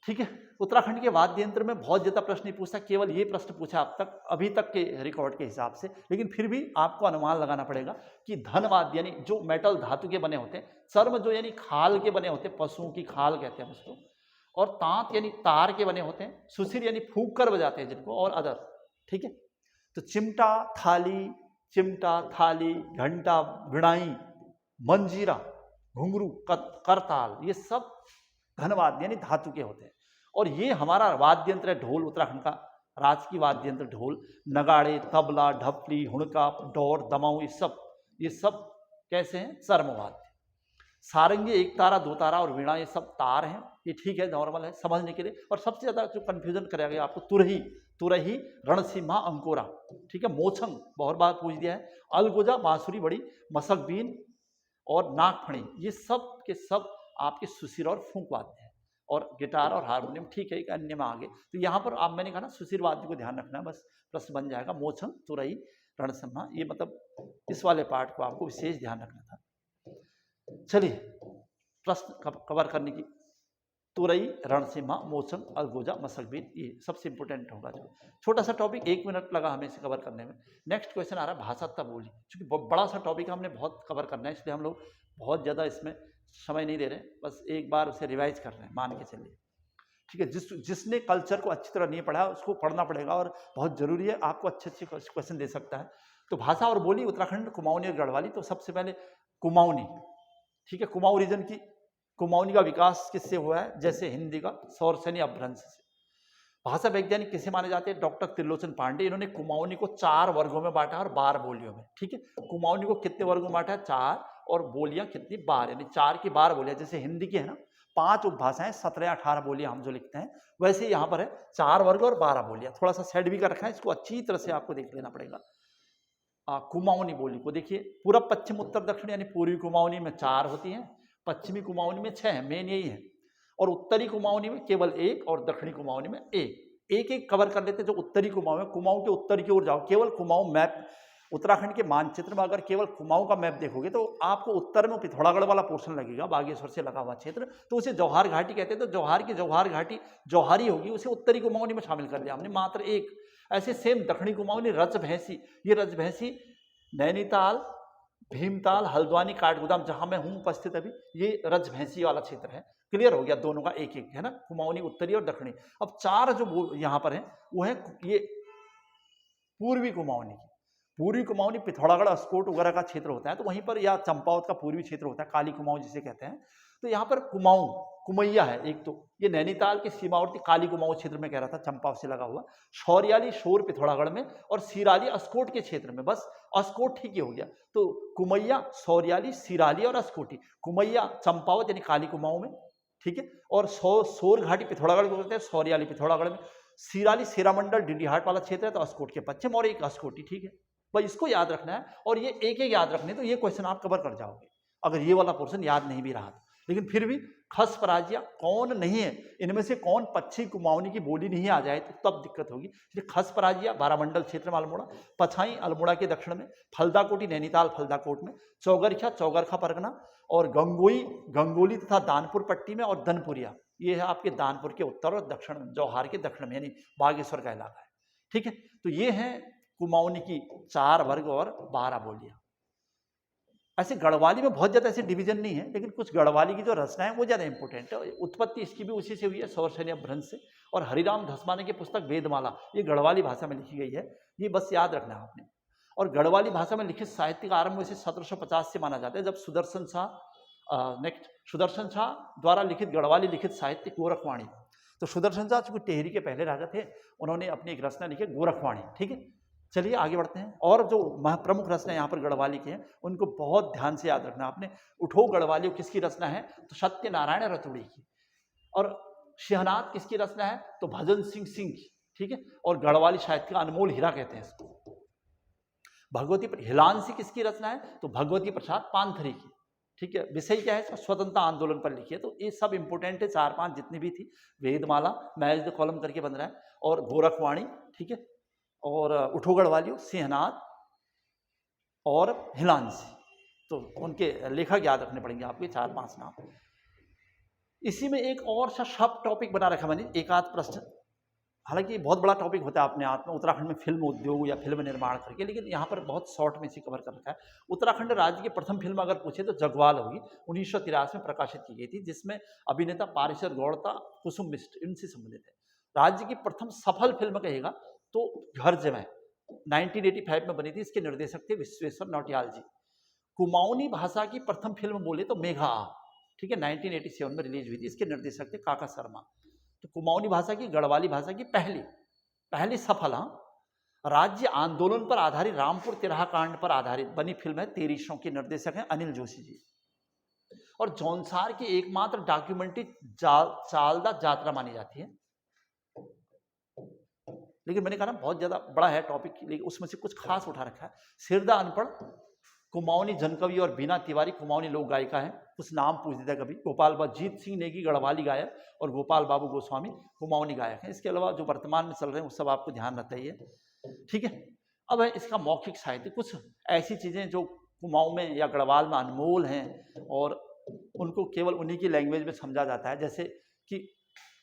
ठीक है। उत्तराखंड के वाद्य यंत्र में बहुत ज्यादा प्रश्न नहीं पूछता, केवल ये प्रश्न पूछा अब तक, अभी तक के रिकॉर्ड के हिसाब से, लेकिन फिर भी आपको अनुमान लगाना पड़ेगा कि धनवाद्य यानी जो मेटल धातु के बने होते हैं, चर्म जो यानी खाल के बने होते हैं, पशुओं की खाल कहते हैं उसको, और तांत यानी तार के बने होते हैं, सुसिर यानी फूंक कर बजाते हैं जिनको, और अदर, ठीक है। तो चिमटा, थाली, घंटा, वीणाई, मंजीरा, घुंघरू, करताल, ये सब धनवाद्य यानी धातु के होते हैं। और ये हमारा वाद्य यंत्र है ढोल, उत्तराखंड का राजकीय वाद्य यंत्र ढोल, नगाड़े, तबला, ढपली, हुड़का, डोर, दमाऊ, ये सब कैसे हैं, चर्मवाद्य। सारंगी, एक तारा, 2 तारा, और वीणा, ये सब तार हैं, ये ठीक है, नॉर्मल है समझने के लिए। और सबसे ज्यादा जो कंफ्यूजन करेगा आपको, तुरही, रणसीमा, अंकोरा, ठीक है, मोछंग बहुत बार पूछ दिया है, अलगोजा, बांसुरी बड़ी, मसकबीन और नागफणी, ये सब के सब आपके सुसिर और फूंक वाद्य हैं। और गिटार और हारमोनियम ठीक है, एक अन्य में आगे। तो यहाँ पर आप, मैंने कहा ना, सुसिर वाद्य को ध्यान रखना है, बस प्रश्न बन जाएगा, मोछंग, तुरही, रणसीमा, ये मतलब इस वाले पार्ट को आपको विशेष ध्यान रखना था। चलिए प्रश्न कवर करने की, तुरई, रणसीमा, मोचन, अलगोजा, मसकबीन, ये सबसे इंपोर्टेंट होगा। जो छोटा सा टॉपिक 1 मिनट लगा हमें इसे कवर करने में। नेक्स्ट क्वेश्चन आ रहा है भाषा तब बोली, क्योंकि बड़ा सा टॉपिक हमने बहुत कवर करना है, इसलिए हम लोग बहुत ज़्यादा इसमें समय नहीं दे रहे हैं, बस एक बार उसे रिवाइज कर रहे हैं, मान के चलिए। ठीक है, जिसने कल्चर को अच्छी तरह नहीं पढ़ा उसको पढ़ना पड़ेगा और बहुत जरूरी है, आपको अच्छे क्वेश्चन दे सकता है। तो भाषा और बोली उत्तराखंड कुमाऊनी और गढ़वाली। तो सबसे पहले कुमाऊनी, ठीक है, कुमाऊं रीजन की कुमाऊनी का विकास किससे हुआ है? जैसे हिंदी का सौरसेनी अपभ्रंश से। भाषा वैज्ञानिक किसे माने जाते हैं? डॉक्टर त्रिलोचन पांडे। इन्होंने कुमाऊनी को 4 वर्गों में बांटा और 12 बोलियों में, ठीक है। कुमाऊनी को कितने वर्गों में बांटा है? 4, और बोलियां कितनी? 12, यानी 4 की 12 बोलियां। जैसे हिंदी की है ना 5 उपभाषाएं, 17 18 बोलियां हम जो लिखते हैं, वैसे यहाँ पर है 4 वर्ग और 12 बोलियां। थोड़ा सा सेट भी कर रखा है, इसको अच्छी तरह से आपको देख लेना पड़ेगा। कुमाऊनी बोली को देखिए, पूर्व पश्चिम उत्तर दक्षिण यानी पूर्वी कुमाऊनी में 4 होती हैं, पश्चिमी कुमाऊनी में 6 है, मेन यही है, और उत्तरी कुमाऊनी में केवल 1 और दक्षिणी कुमाऊनी में 1। एक एक कवर कर लेते हैं। जो उत्तरी कुमाऊं है, कुमाऊं के उत्तर की ओर जाओ, केवल कुमाऊं मैप उत्तराखंड के मानचित्र में अगर केवल कुमाऊं का मैप देखोगे तो आपको उत्तर में पिथौरागढ़ वाला पोर्शन लगेगा, बागेश्वर से लगा हुआ क्षेत्र, तो उसे जौहार घाटी कहते हैं। तो जौहार की जौहार घाटी जौहारी होगी, उसे उत्तरी कुमाऊनी में शामिल कर लिया हमने, मात्र 1। ऐसे सेम दक्षिणी कुमाऊनी रजभैंसी, ये रजभैंसी नैनीताल, भीमताल, हल्द्वानी, काठगोदाम जहां मैं हूं उपस्थित अभी, ये रजभैंसी वाला क्षेत्र है। क्लियर हो गया, दोनों का एक एक है ना, कुमाऊनी उत्तरी और दक्षिणी। अब 4 जो यहाँ पर है वो है ये पूर्वी कुमाऊनी की। पूर्वी कुमाऊनी पिथौरागढ़, अस्कोट वगैरह का क्षेत्र होता है, तो वहीं पर, या चंपावत का पूर्वी क्षेत्र होता है, काली कुमाऊं जिसे कहते हैं। तो यहाँ पर कुमाऊं, कुमैया है एक, तो ये नैनीताल के सीमावर्ती काली कुमाऊं क्षेत्र में कह रहा था, चंपावत से लगा हुआ। शौरियाली शोर पिथौरागढ़ में, और सिराली अस्कोट के क्षेत्र में। बस अस्कोट ठीक ही हो गया। तो कुमैया, शौरियाली, सिराली और अस्कोटी। कुमैया चंपावत यानी काली कुमाऊं में, ठीक है, और सोर घाटी पिथौरागढ़ को कहते हैं, शौरियाली पिथौरागढ़ में, सिराली सेरामंडल डिंडीहाट वाला क्षेत्र है, तो अस्कोट के पश्चिम, और एक अस्कोटी, ठीक है। भाई इसको याद रखना है, और ये एक एक याद रखने, तो ये क्वेश्चन आप कवर कर जाओगे अगर ये वाला पोर्शन याद नहीं भी रहा। लेकिन फिर भी खस पराजिया कौन नहीं है, इनमें से कौन पश्चिमी कुमाऊनी की बोली नहीं आ जाए तो तब दिक्कत होगी। इसलिए खस पराजिया बारामंडल क्षेत्र में अल्मोड़ा, पछाई अल्मोड़ा के दक्षिण में, फलदाकोटी नैनीताल फलदाकोट में, चौगरखा चौगरखा परगना, और गंगोई गंगोली तथा दानपुर पट्टी में, और दनपुरिया ये है आपके दानपुर के उत्तर और दक्षिण, जौहार के दक्षिण में, यानी बागेश्वर का इलाका है, ठीक है। तो ये है कुमाऊनी की 4 वर्ग और 12 बोलियां। ऐसे गढ़वाली में बहुत ज्यादा ऐसे डिवीजन नहीं है, लेकिन कुछ गढ़वाली की जो रचना है वो ज्यादा इंपॉर्टेंट है। उत्पत्ति इसकी भी उसी से हुई है, सौरसेनी अपभ्रंश से। और हरिराम धसमाने की पुस्तक वेदमाला, ये गढ़वाली भाषा में लिखी गई है, ये बस याद रखना है आपने। और गढ़वाली भाषा में लिखित साहित्य का आरंभ वैसे 1750 से माना जाता है, जब सुदर्शन शाह द्वारा लिखित गढ़वाली लिखित साहित्य गोरखवाणी। तो सुदर्शन शाह चूंकि टेहरी के पहले राजा थे, उन्होंने अपनी एक रचना लिखी गोरखवाणी, ठीक है। चलिए आगे बढ़ते हैं। और जो प्रमुख रचना यहाँ पर गढ़वाली की है, उनको बहुत ध्यान से याद रखना आपने। उठो गढ़वाली किसकी रचना है? तो सत्यनारायण रतुड़ी की। और शहनाद किसकी रचना है? तो भजन सिंह की, ठीक है। और गढ़वाली साहित्य का अनमोल हीरा कहते हैं इसको। भगवती हिलांसी किसकी रचना है? तो भगवती प्रसाद पानथरी की, ठीक है। विषय क्या है? स्वतंत्रता आंदोलन पर लिखी है। तो ये सब इंपोर्टेंट है, 4-5 जितनी भी थी। वेदमाला मैच द कॉलम करके बन रहा है, और गोरखवाणी, ठीक है, और उठो गढ़वाली, सिंहनाद और हिलांसी। तो उनके लेखक याद रखने पड़ेंगे आपके 4-5 नाम। इसी में एक और सा सब टॉपिक बना रखा मैंने, एक आध प्रश्न। हालांकि बहुत बड़ा टॉपिक होता है अपने आप में, उत्तराखंड में फिल्म उद्योग या फिल्म निर्माण करके, लेकिन यहाँ पर बहुत शॉर्ट में इसे कवर कर रखा है। उत्तराखंड राज्य की प्रथम फिल्म अगर पूछे तो जगवाल होगी, 1983 में प्रकाशित की गई थी, जिसमें अभिनेता पारिशर गौड़ता, कुसुम मिश्र इनसे संबंधित है। राज्य की प्रथम सफल फिल्म कहेगा तो घर जमाए 1985 में बनी थी, इसके निर्देशक थे विश्वेश्वर नौटियाल जी। कुमाऊनी भाषा की प्रथम फिल्म बोले तो मेघा, ठीक है, 1987 में रिलीज हुई थी, इसके निर्देशक थे काका शर्मा। तो कुमाऊनी भाषा की, गढ़वाली भाषा की पहली सफल राज्य आंदोलन पर आधारित रामपुर तिराहा कांड पर आधारित बनी फिल्म है तेरिशों के निर्देशक हैं अनिल जोशी जी। और जौनसार की एकमात्र डॉक्यूमेंट्री चालदा यात्रा मानी जाती है। लेकिन मैंने कहा ना बहुत ज्यादा बड़ा है टॉपिक, लेकिन उसमें से कुछ खास उठा रखा है। सिरदा अनपढ़ कुमाऊनी जनकवि और बीना तिवारी कुमाऊनी लोक गायिका है, कुछ नाम पूछ देता कभी। गोपाल जीत सिंह नेगी गढ़वाली गायक, और गोपाल बाबू गोस्वामी कुमाऊनी गायक हैं। इसके अलावा जो वर्तमान में चल रहे हैं वो सब आपको ध्यान रखना ही है, ठीक है। अब है इसका मौखिक साहित्य, कुछ ऐसी चीजें जो कुमाऊं में या गढ़वाल में अनमोल हैं और उनको केवल उन्हीं की लैंग्वेज में समझा जाता है। जैसे कि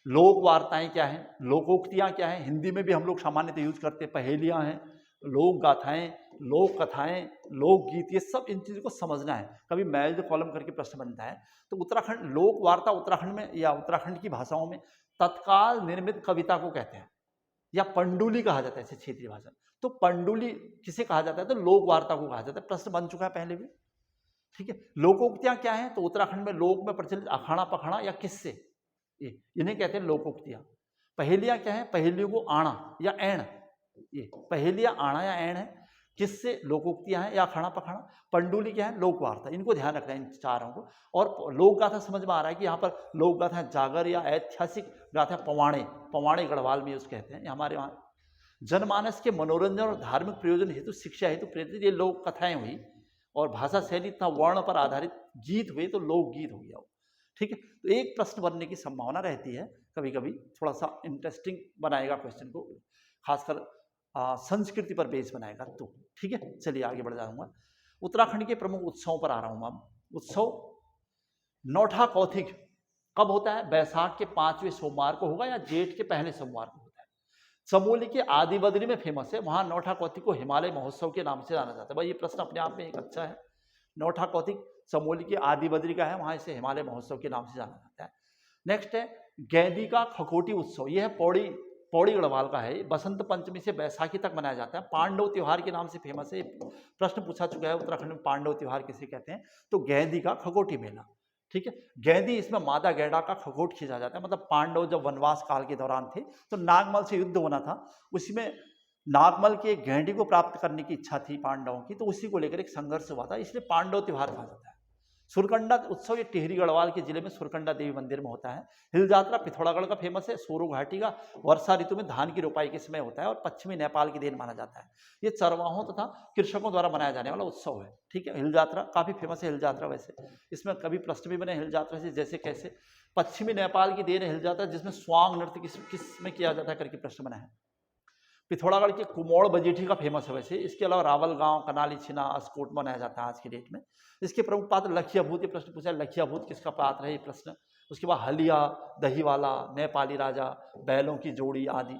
लोक वार्ताएं क्या हैं, लोकोक्तियां क्या हैं, हिंदी में भी हम लोग सामान्यतः यूज करते हैं। पहेलियां हैं, लोक गाथाएं, लोक कथाएं, लोकगीत, ये सब इन चीज़ों को समझना है। कभी मैच्ड कॉलम करके प्रश्न बनता है तो उत्तराखंड लोक वार्ता उत्तराखंड में या उत्तराखंड की भाषाओं में तत्काल निर्मित कविता को कहते हैं या पंडुली कहा जाता है इसे क्षेत्रीय भाषा में। तो पंडुली किसे कहा जाता है? तो लोक वार्ता को कहा जाता है। प्रश्न बन चुका है पहले भी, ठीक है। लोकोक्तियां क्या है? तो उत्तराखंड में लोक में प्रचलित अखाड़ा पखाड़ा या किस्से, ये इन्हें कहते हैं लोकोक्तियां। पहेलियां क्या है? पहेलियों को आना या ऐण, ये पहेलियां आना या ऐण है। किससे? लोकोक्तियां हैं या अखाड़ा पखाड़ा। पंडुली क्या है? लोक वार्ता। इनको ध्यान रखना है इन चारों को। और लोक गाथा समझ में आ रहा है कि यहाँ पर लोक गाथा जागर या ऐतिहासिक गाथा पवाड़े, पवाड़े गढ़वाल में उसको कहते हैं। हमारे वहाँ जनमानस के मनोरंजन और धार्मिक प्रयोजन हेतु, शिक्षा हेतु प्रेरित ये लोक कथाएं हुई। और भाषा शैली तथा वर्ण पर आधारित गीत हुए तो लोकगीत हो गया वो, ठीक है। तो एक प्रश्न बनने की संभावना रहती है, कभी कभी थोड़ा सा इंटरेस्टिंग बनाएगा क्वेश्चन को, खासकर संस्कृति पर बेस बनाएगा तो, ठीक है। चलिए आगे बढ़ जाऊंगा। उत्तराखंड के प्रमुख उत्सवों पर आ रहा हूं। अब उत्सव नौठा कौथिग कब होता है? बैसाख के 5वें सोमवार को होगा या जेठ के पहले सोमवार को होता है। चमोली के आदि बद्री में फेमस है। वहां नौठा कौथिग को हिमालय महोत्सव के नाम से जाना जाता है। भाई ये प्रश्न अपने आप में एक अच्छा है। नौठा कौथिग चमोली के आदि बद्री का है, वहां इसे हिमालय महोत्सव के नाम से जाना जाता है। नेक्स्ट है गैदी का खकोटी उत्सव। यह है पौड़ी गढ़वाल का है। बसंत पंचमी से बैसाखी तक मनाया जाता है। पांडव त्योहार के नाम से फेमस है। प्रश्न पूछा चुका है उत्तराखंड में पांडव त्योहार किसे कहते हैं? तो गैदी का खकोटी मेला, ठीक है। गैदी, इसमें मादा गैडा का खगोट खींचा जाता है। मतलब पांडव जब वनवास काल के दौरान थे तो नागमल से युद्ध होना था, उसी में नागमल के गैंडी को प्राप्त करने की इच्छा थी पांडवों की, तो उसी को लेकर एक संघर्ष हुआ था, इसलिए पांडव त्योहार कहा जाता है। सुरकंडा उत्सव ये टिहरी गढ़वाल के जिले में सुरकंडा देवी मंदिर में होता है। हिल यात्रा पिथौरागढ़ का फेमस है। सोरो घाटी का वर्षा ऋतु में धान की रोपाई के समय होता है और पश्चिमी नेपाल की देन माना जाता है। ये चरवाहों तथा कृषकों द्वारा मनाया जाने वाला उत्सव है, ठीक है। हिल यात्रा काफी फेमस है। हिल यात्रा वैसे इसमें कभी प्रश्न भी बने हिल यात्रा से, जैसे कैसे पश्चिमी नेपाल की देन हिल यात्रा, जिसमें स्वांग नृत्य किस में किया जाता है करके प्रश्न बना है। पिथौरागढ़ के कुमोड़ बजेठी का फेमस है वैसे। इसके अलावा रावल गांव, कनाली छिना, अस्कोट मनाया जाता है आज की डेट में। इसके प्रमुख पात्र लखिया भूत, ये प्रश्न पूछा है लखिया भूत किसका पात्र है ये प्रश्न। उसके बाद हलिया, दहीवाला, नेपाली राजा, बैलों की जोड़ी आदि।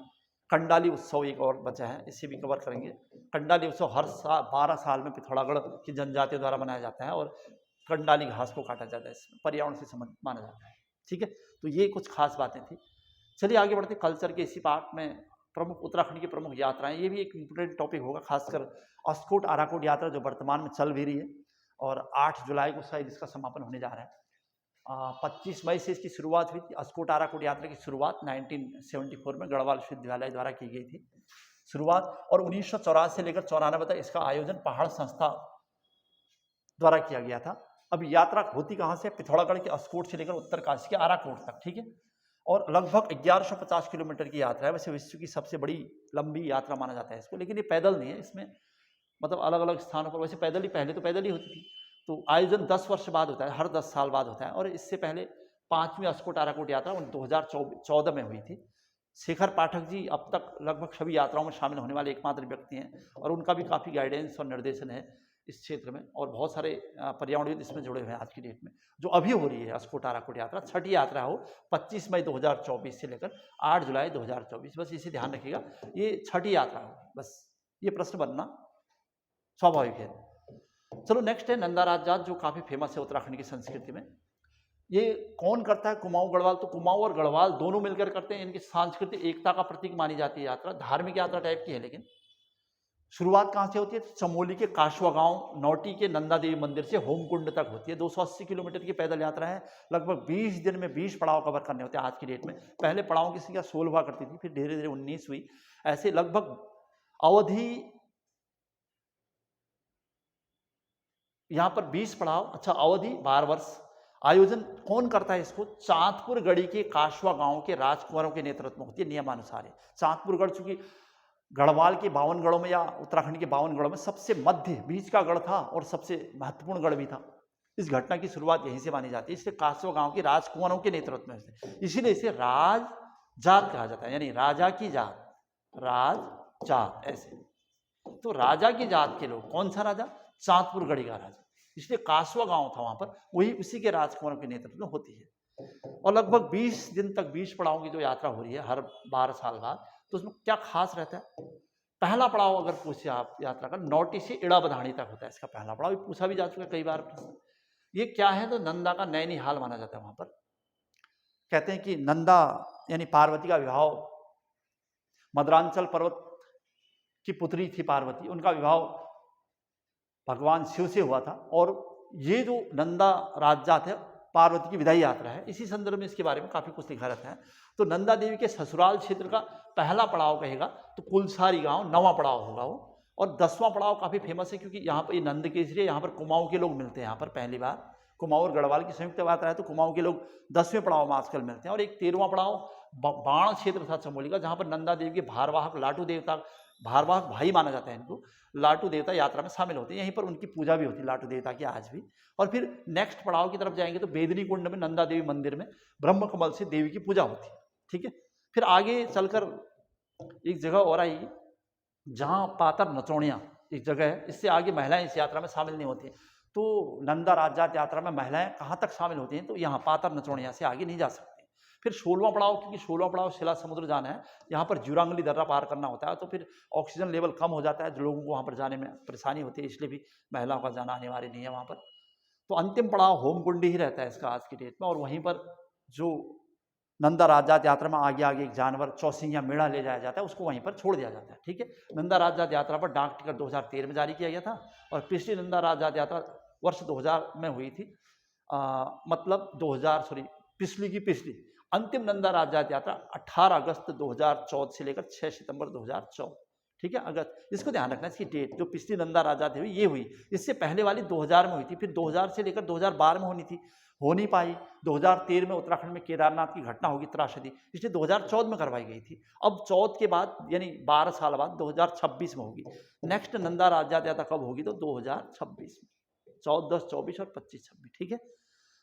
कंडाली उत्सव एक और बचा है, इसे भी कवर करेंगे। कंडाली उत्सव हर साल 12 साल में पिथौरागढ़ की जनजातियों द्वारा मनाया जाता है और कंडाली घास को काटा जाता है, इसमें पर्यावरण से संबंध माना जाता है, ठीक है। तो ये कुछ खास बातें थी। चलिए आगे बढ़ते कल्चर के इसी पार्ट में। प्रमुख उत्तराखंड की प्रमुख यात्राएं, ये भी एक इंपोर्टेंट टॉपिक होगा, खासकर अस्कोट आराकोट यात्रा जो वर्तमान में चल भी रही है और 8 जुलाई को शायद इसका समापन होने जा रहा है। 25 मई से इसकी शुरुआत हुई थी। अस्कोट आराकोट यात्रा की शुरुआत 1974 में गढ़वाल विश्वविद्यालय द्वारा की गई थी शुरुआत, और 1984 से लेकर 94 तक इसका आयोजन पहाड़ संस्था द्वारा किया गया था। अब यात्रा होती कहाँ से? पिथौरागढ़ के अस्कोट से लेकर उत्तरकाशी के आराकोट तक, ठीक है। और लगभग 1150 किलोमीटर की यात्रा है। वैसे विश्व की सबसे बड़ी लंबी यात्रा माना जाता है इसको, लेकिन ये पैदल नहीं है। इसमें मतलब अलग अलग स्थानों पर, वैसे पैदल ही पहले तो पैदल ही होती थी। तो आयोजन 10 वर्ष बाद होता है, हर 10 साल बाद होता है। और इससे पहले 5वीं अस्कोट आराकोट यात्रा 2014 में हुई थी। शेखर पाठक जी अब तक लगभग सभी यात्राओं में शामिल होने वाले एकमात्र व्यक्ति हैं और उनका भी काफ़ी गाइडेंस और निर्देशन है इस क्षेत्र में। और बहुत सारे पर्यावरणविद इसमें जुड़े हुए हैं आज की डेट में। जो अभी हो रही है अस्कोट आराकोट यात्रा, छठी यात्रा हो 25 मई 2024 से लेकर 8 जुलाई 2024, बस इसे ध्यान रखिएगा, ये छठी यात्रा होगी। बस ये प्रश्न बनना स्वाभाविक है। चलो नेक्स्ट है नंदाराज जात, जो काफ़ी फेमस है उत्तराखंड की संस्कृति में। ये कौन करता है? कुमाऊं गढ़वाल। तो कुमाऊं और गढ़वाल दोनों मिलकर करते हैं। इनकी सांस्कृतिक एकता का प्रतीक मानी जाती है यात्रा। धार्मिक यात्रा टाइप की है, लेकिन शुरुआत कहाँ से होती है? चमोली के काशवा गांव नौटी के नंदा देवी मंदिर से होमकुंड तक होती है। 280 किलोमीटर की पैदल यात्रा है। लगभग 20 दिन में 20 पड़ाव कवर करने होते हैं आज की डेट में। पहले पड़ावों की संख्या 16 हुआ करती थी, फिर धीरे धीरे 19 हुई। ऐसे लगभग अवधि यहाँ पर 20 पड़ाव, अच्छा अवधि 12 वर्ष। आयोजन कौन करता है इसको? चांदपुर गढ़ी के काशवा गांव के राजकुमारों के नेतृत्व में होती है, नियमानुसार है। चांदपुर गढ़ चूंकि गढ़वाल के 52 गढ़ों में या उत्तराखंड के 52 गढ़ों में सबसे मध्य बीच का गढ़ था और सबसे महत्वपूर्ण गढ़ भी था। इस घटना की शुरुआत यहीं से मानी जाती है। इसलिए कासवा गांव के राजकुमारों के नेतृत्व में, इसीलिए इसे राज जात कहा जाता है, यानी राजा की जात, राज जात ऐसे। तो राजा की जात के लोग, कौन सा राजा? चांदपुर गढ़ी का राजा, इसलिए कासवा गांव था वहां पर, वही उसी के राजकुमारों के नेतृत्व में होती है। और लगभग 20 दिन तक 20 पड़ावों की जो यात्रा हो रही है हर 12 साल बाद, तो उसमें क्या खास रहता है? पहला पड़ाव अगर पूछे आप यात्रा का, नौटी से इड़ा बधानी तक होता है इसका पहला पड़ाव। ये पूछा भी जा चुका है कई बार प्रश्न। ये क्या है, तो नंदा का नैनीहाल माना जाता है। वहां पर कहते हैं कि नंदा यानी पार्वती का विवाह मदरांचल पर्वत की पुत्री थी पार्वती, उनका विवाह भगवान शिव से हुआ था। और ये जो नंदा राजजात है, पार्वती की विदाई यात्रा है, इसी संदर्भ में इसके बारे में काफी कुछ लिखा रहता है। तो नंदा देवी के ससुराल क्षेत्र का पहला पड़ाव कहेगा तो कुलसारी गांव 9वां पड़ाव होगा वो। और 10वां पड़ाव काफी फेमस है, क्योंकि यहाँ पर ये नंद केसरी है, यहाँ पर कुमाऊं के लोग मिलते हैं। यहाँ पर पहली बार कुमाऊं और गढ़वाल की संयुक्त यात्रा है, तो कुमाऊं के लोग 10वें पड़ाव में आजकल मिलते हैं। और एक 13वां पड़ाव बाण क्षेत्र था चमोली का, जहाँ पर नंदा देवी के भारवाहक लाटू देवता, भारवाहक भाई माना जाता है इनको, लाटू देवता यात्रा में शामिल होते हैं। यहीं पर उनकी पूजा भी होती है लाटू देवता की आज भी। और फिर नेक्स्ट पड़ाव की तरफ जाएंगे तो बेदनी कुंड में नंदा देवी मंदिर में ब्रह्म कमल से देवी की पूजा होती है। ठीक है, फिर आगे चलकर एक जगह और आएगी जहाँ पातर नचौड़ियाँ एक जगह है, इससे आगे महिलाएं इस यात्रा में शामिल नहीं होती। तो नंदा राजजात यात्रा में महिलाएं कहाँ तक शामिल होती हैं, तो यहाँ पातर नचौड़ियाँ से आगे नहीं जा सकती। फिर 16वां पड़ाव, क्योंकि 16वां पड़ाव शिला समुद्र जाना है, यहाँ पर जुरांगली दर्रा पार करना होता है, तो फिर ऑक्सीजन लेवल कम हो जाता है, जो लोगों को वहाँ पर जाने में परेशानी होती है, इसलिए भी महिलाओं का जाना अनिवार्य नहीं है वहाँ पर। तो अंतिम पड़ाव होमकुंडी ही रहता है इसका आज की डेट में। और वहीं पर जो नंदा राजजात यात्रा में आगे आगे एक जानवर चौसिंग या मेढ़ा ले जाया जाता है, उसको वहीं पर छोड़ दिया जाता है। ठीक है, नंदा राजजात यात्रा पर डाक टिकट 2013 में जारी किया गया था। और पिछली नंदा राजजात यात्रा वर्ष 2000 में हुई थी, मतलब 2000 पिछली की पिछली अंतिम नंदा राजजात यात्रा 18 अगस्त 2014 से लेकर 6 सितंबर 2014। ठीक है, अगस्त, इसको ध्यान रखना, इसकी डेट जो पिछली नंदा राजजात हुई ये हुई, इससे पहले वाली 2000 में हुई थी, फिर 2000 से लेकर 2012 में होनी थी, हो नहीं पाई। 2013 में उत्तराखंड में केदारनाथ की घटना होगी त्रासदी, इसलिए 2014 में करवाई गई थी। अब 14 के बाद यानी 12 साल बाद 2026 में होगी। नेक्स्ट नंदा राजजात यात्रा कब होगी, तो 2026 में, 14, 10, 24 और 25, 26। ठीक है,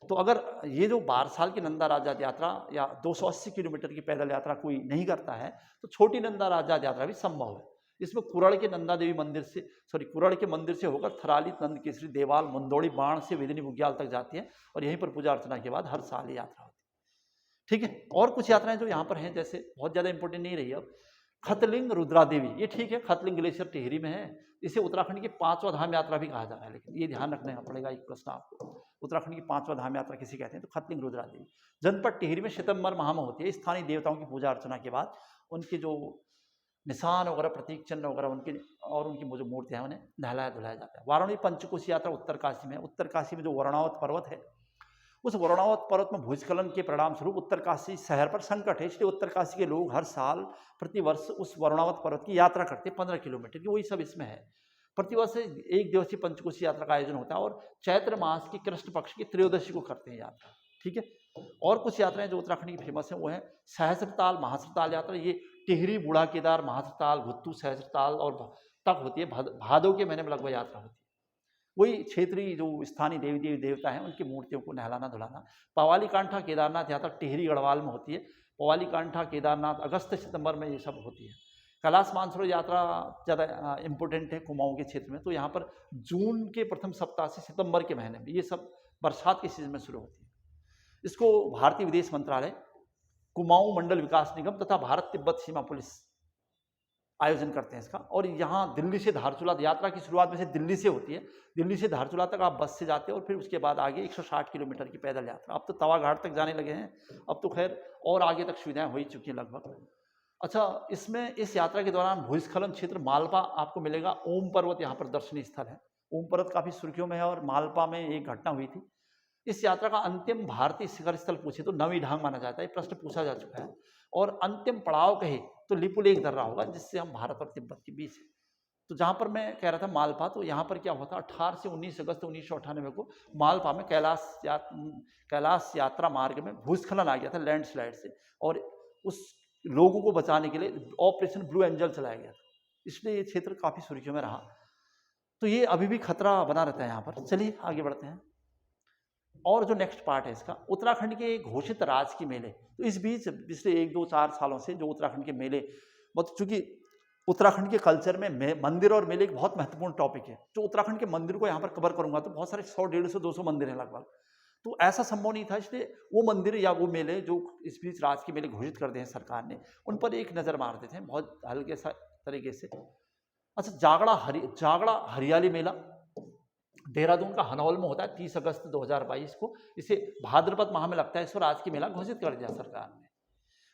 तो अगर ये जो 12 साल की नंदा राजजात यात्रा या 280 किलोमीटर की पैदल यात्रा कोई नहीं करता है, तो छोटी नंदा राजजात यात्रा भी संभव है। इसमें कुरड़ के नंदा देवी मंदिर से कुरड़ के मंदिर से होकर थराली, नंद केसरी, देवाल, मंदोड़ी, बाण से वेदिनी बुग्याल तक जाती है, और यहीं पर पूजा अर्चना के बाद हर साल ये यात्रा होती है। ठीक है, और कुछ यात्राएं जो यहाँ पर हैं, जैसे बहुत ज़्यादा इंपॉर्टेंट नहीं रही अब, खतलिंग रुद्रा देवी, ये ठीक है, खतलिंग ग्लेशियर टिहरी में है, इसे उत्तराखंड की 5वां धाम यात्रा भी कहा जाता है। लेकिन ये ध्यान रखना पड़ेगा, एक प्रश्न आपको, उत्तराखंड की 5वां धाम यात्रा किसे कहते हैं, तो खतलिंग रुद्रा देवी जनपद टिहरी में सितंबर माह में होती है। स्थानीय देवताओं की पूजा अर्चना के बाद उनके जो निशान वगैरह, प्रतीक चिन्ह वगैरह उनके और उनकी जो मूर्तियां हैं, उन्हें नहलाया धुलाया जाता है। वाराणसी पंचकोशी यात्रा उत्तरकाशी में, उत्तरकाशी में जो वरुणावत पर्वत है, उस वरुणावत पर्वत में भूस्खलन के परिणाम स्वरूप उत्तरकाशी शहर पर संकट है, इसलिए उत्तरकाशी के लोग हर साल प्रतिवर्ष उस वरुणावत पर्वत की यात्रा करते हैं 15 किलोमीटर की, वही सब इसमें है। प्रतिवर्ष 1 दिवसीय पंचकोशी यात्रा का आयोजन होता है, और चैत्र मास की कृष्ण पक्ष की त्रयोदशी को करते हैं यात्रा। ठीक है, और कुछ यात्राएं जो उत्तराखंड की फेमस हैं वो है सहस्त्रताल महाश्रताल यात्रा, ये टिहरी, बूढ़ा केदार, महाश्रताल, घुत्तू, सहस्त्रताल और तक होती है, भादो के महीने में लगभग यात्रा होती है। वही क्षेत्रीय जो स्थानीय देवी देवता हैं उनकी मूर्तियों को नहलाना धुलाना। पवाली कांठा केदारनाथ यात्रा टिहरी गढ़वाल में होती है, पवाली कांठा केदारनाथ अगस्त सितंबर में ये सब होती है। कैलाश मानसरोवर यात्रा ज़्यादा इम्पोर्टेंट है कुमाऊं के क्षेत्र में, तो यहाँ पर जून के प्रथम सप्ताह से सितंबर के महीने में, ये सब बरसात के सीजन में शुरू होती है। इसको भारतीय विदेश मंत्रालय, कुमाऊं मंडल विकास निगम तथा भारत तिब्बत सीमा पुलिस आयोजन करते हैं इसका। और यहाँ दिल्ली से धारचूला यात्रा की शुरुआत वैसे दिल्ली से होती है, दिल्ली से धारचूला तक आप बस से जाते हैं, और फिर उसके बाद आगे 160 किलोमीटर की पैदल यात्रा। अब तो तवा घाट तक जाने लगे हैं, अब तो खैर और आगे तक सुविधाएं हो ही चुकी हैं लगभग। अच्छा, इसमें इस यात्रा के दौरान भूस्खलन क्षेत्र मालपा आपको मिलेगा, ओम पर्वत यहाँ पर दर्शनीय स्थल है, ओम पर्वत काफ़ी सुर्खियों में है, और मालपा में एक घटना हुई थी। इस यात्रा का अंतिम भारतीय शिखर स्थल पूछे तो नवी ढांग माना जाता है, प्रश्न पूछा जा चुका है। और अंतिम पड़ाव कहे तो लिपुलेख दर्रा होगा, जिससे हम भारत और तिब्बत के बीच है। तो जहाँ पर मैं कह रहा था मालपा, तो यहाँ पर क्या हुआ था, 18 से 19 अगस्त 1998 को मालपा में कैलाश यात्रा मार्ग में भूस्खलन आ गया था लैंडस्लाइड से, और उस लोगों को बचाने के लिए ऑपरेशन ब्लू एंजल चलाया गया था, इसलिए ये क्षेत्र काफ़ी सुर्खियों में रहा। तो ये अभी भी खतरा बना रहता है यहाँ पर। चलिए आगे बढ़ते हैं। और जो नेक्स्ट पार्ट है इसका, उत्तराखंड के घोषित राज की मेले। तो इस बीच पिछले 1-2-4 सालों से जो उत्तराखंड के मेले, बहुत चूंकि उत्तराखंड के कल्चर में मंदिर और मेले एक बहुत महत्वपूर्ण टॉपिक है, जो उत्तराखंड के मंदिर को यहाँ पर कवर करूंगा तो बहुत सारे 100, 150, 200 मंदिर हैं लगभग। तो ऐसा संभव नहीं था, इसलिए वो मंदिर या वो मेले जो इस बीच राज के मेले घोषित कर दिए हैं सरकार ने, उन पर एक नज़र मार देते हैं, बहुत हल्के सा तरीके से। अच्छा, जागड़ा हरियाली मेला देहरादून का हनौल में होता है 30 अगस्त 2022 को। इसे भाद्रपद माह में लगता है, इस पर राजकीय मेला घोषित कर दिया सरकार ने।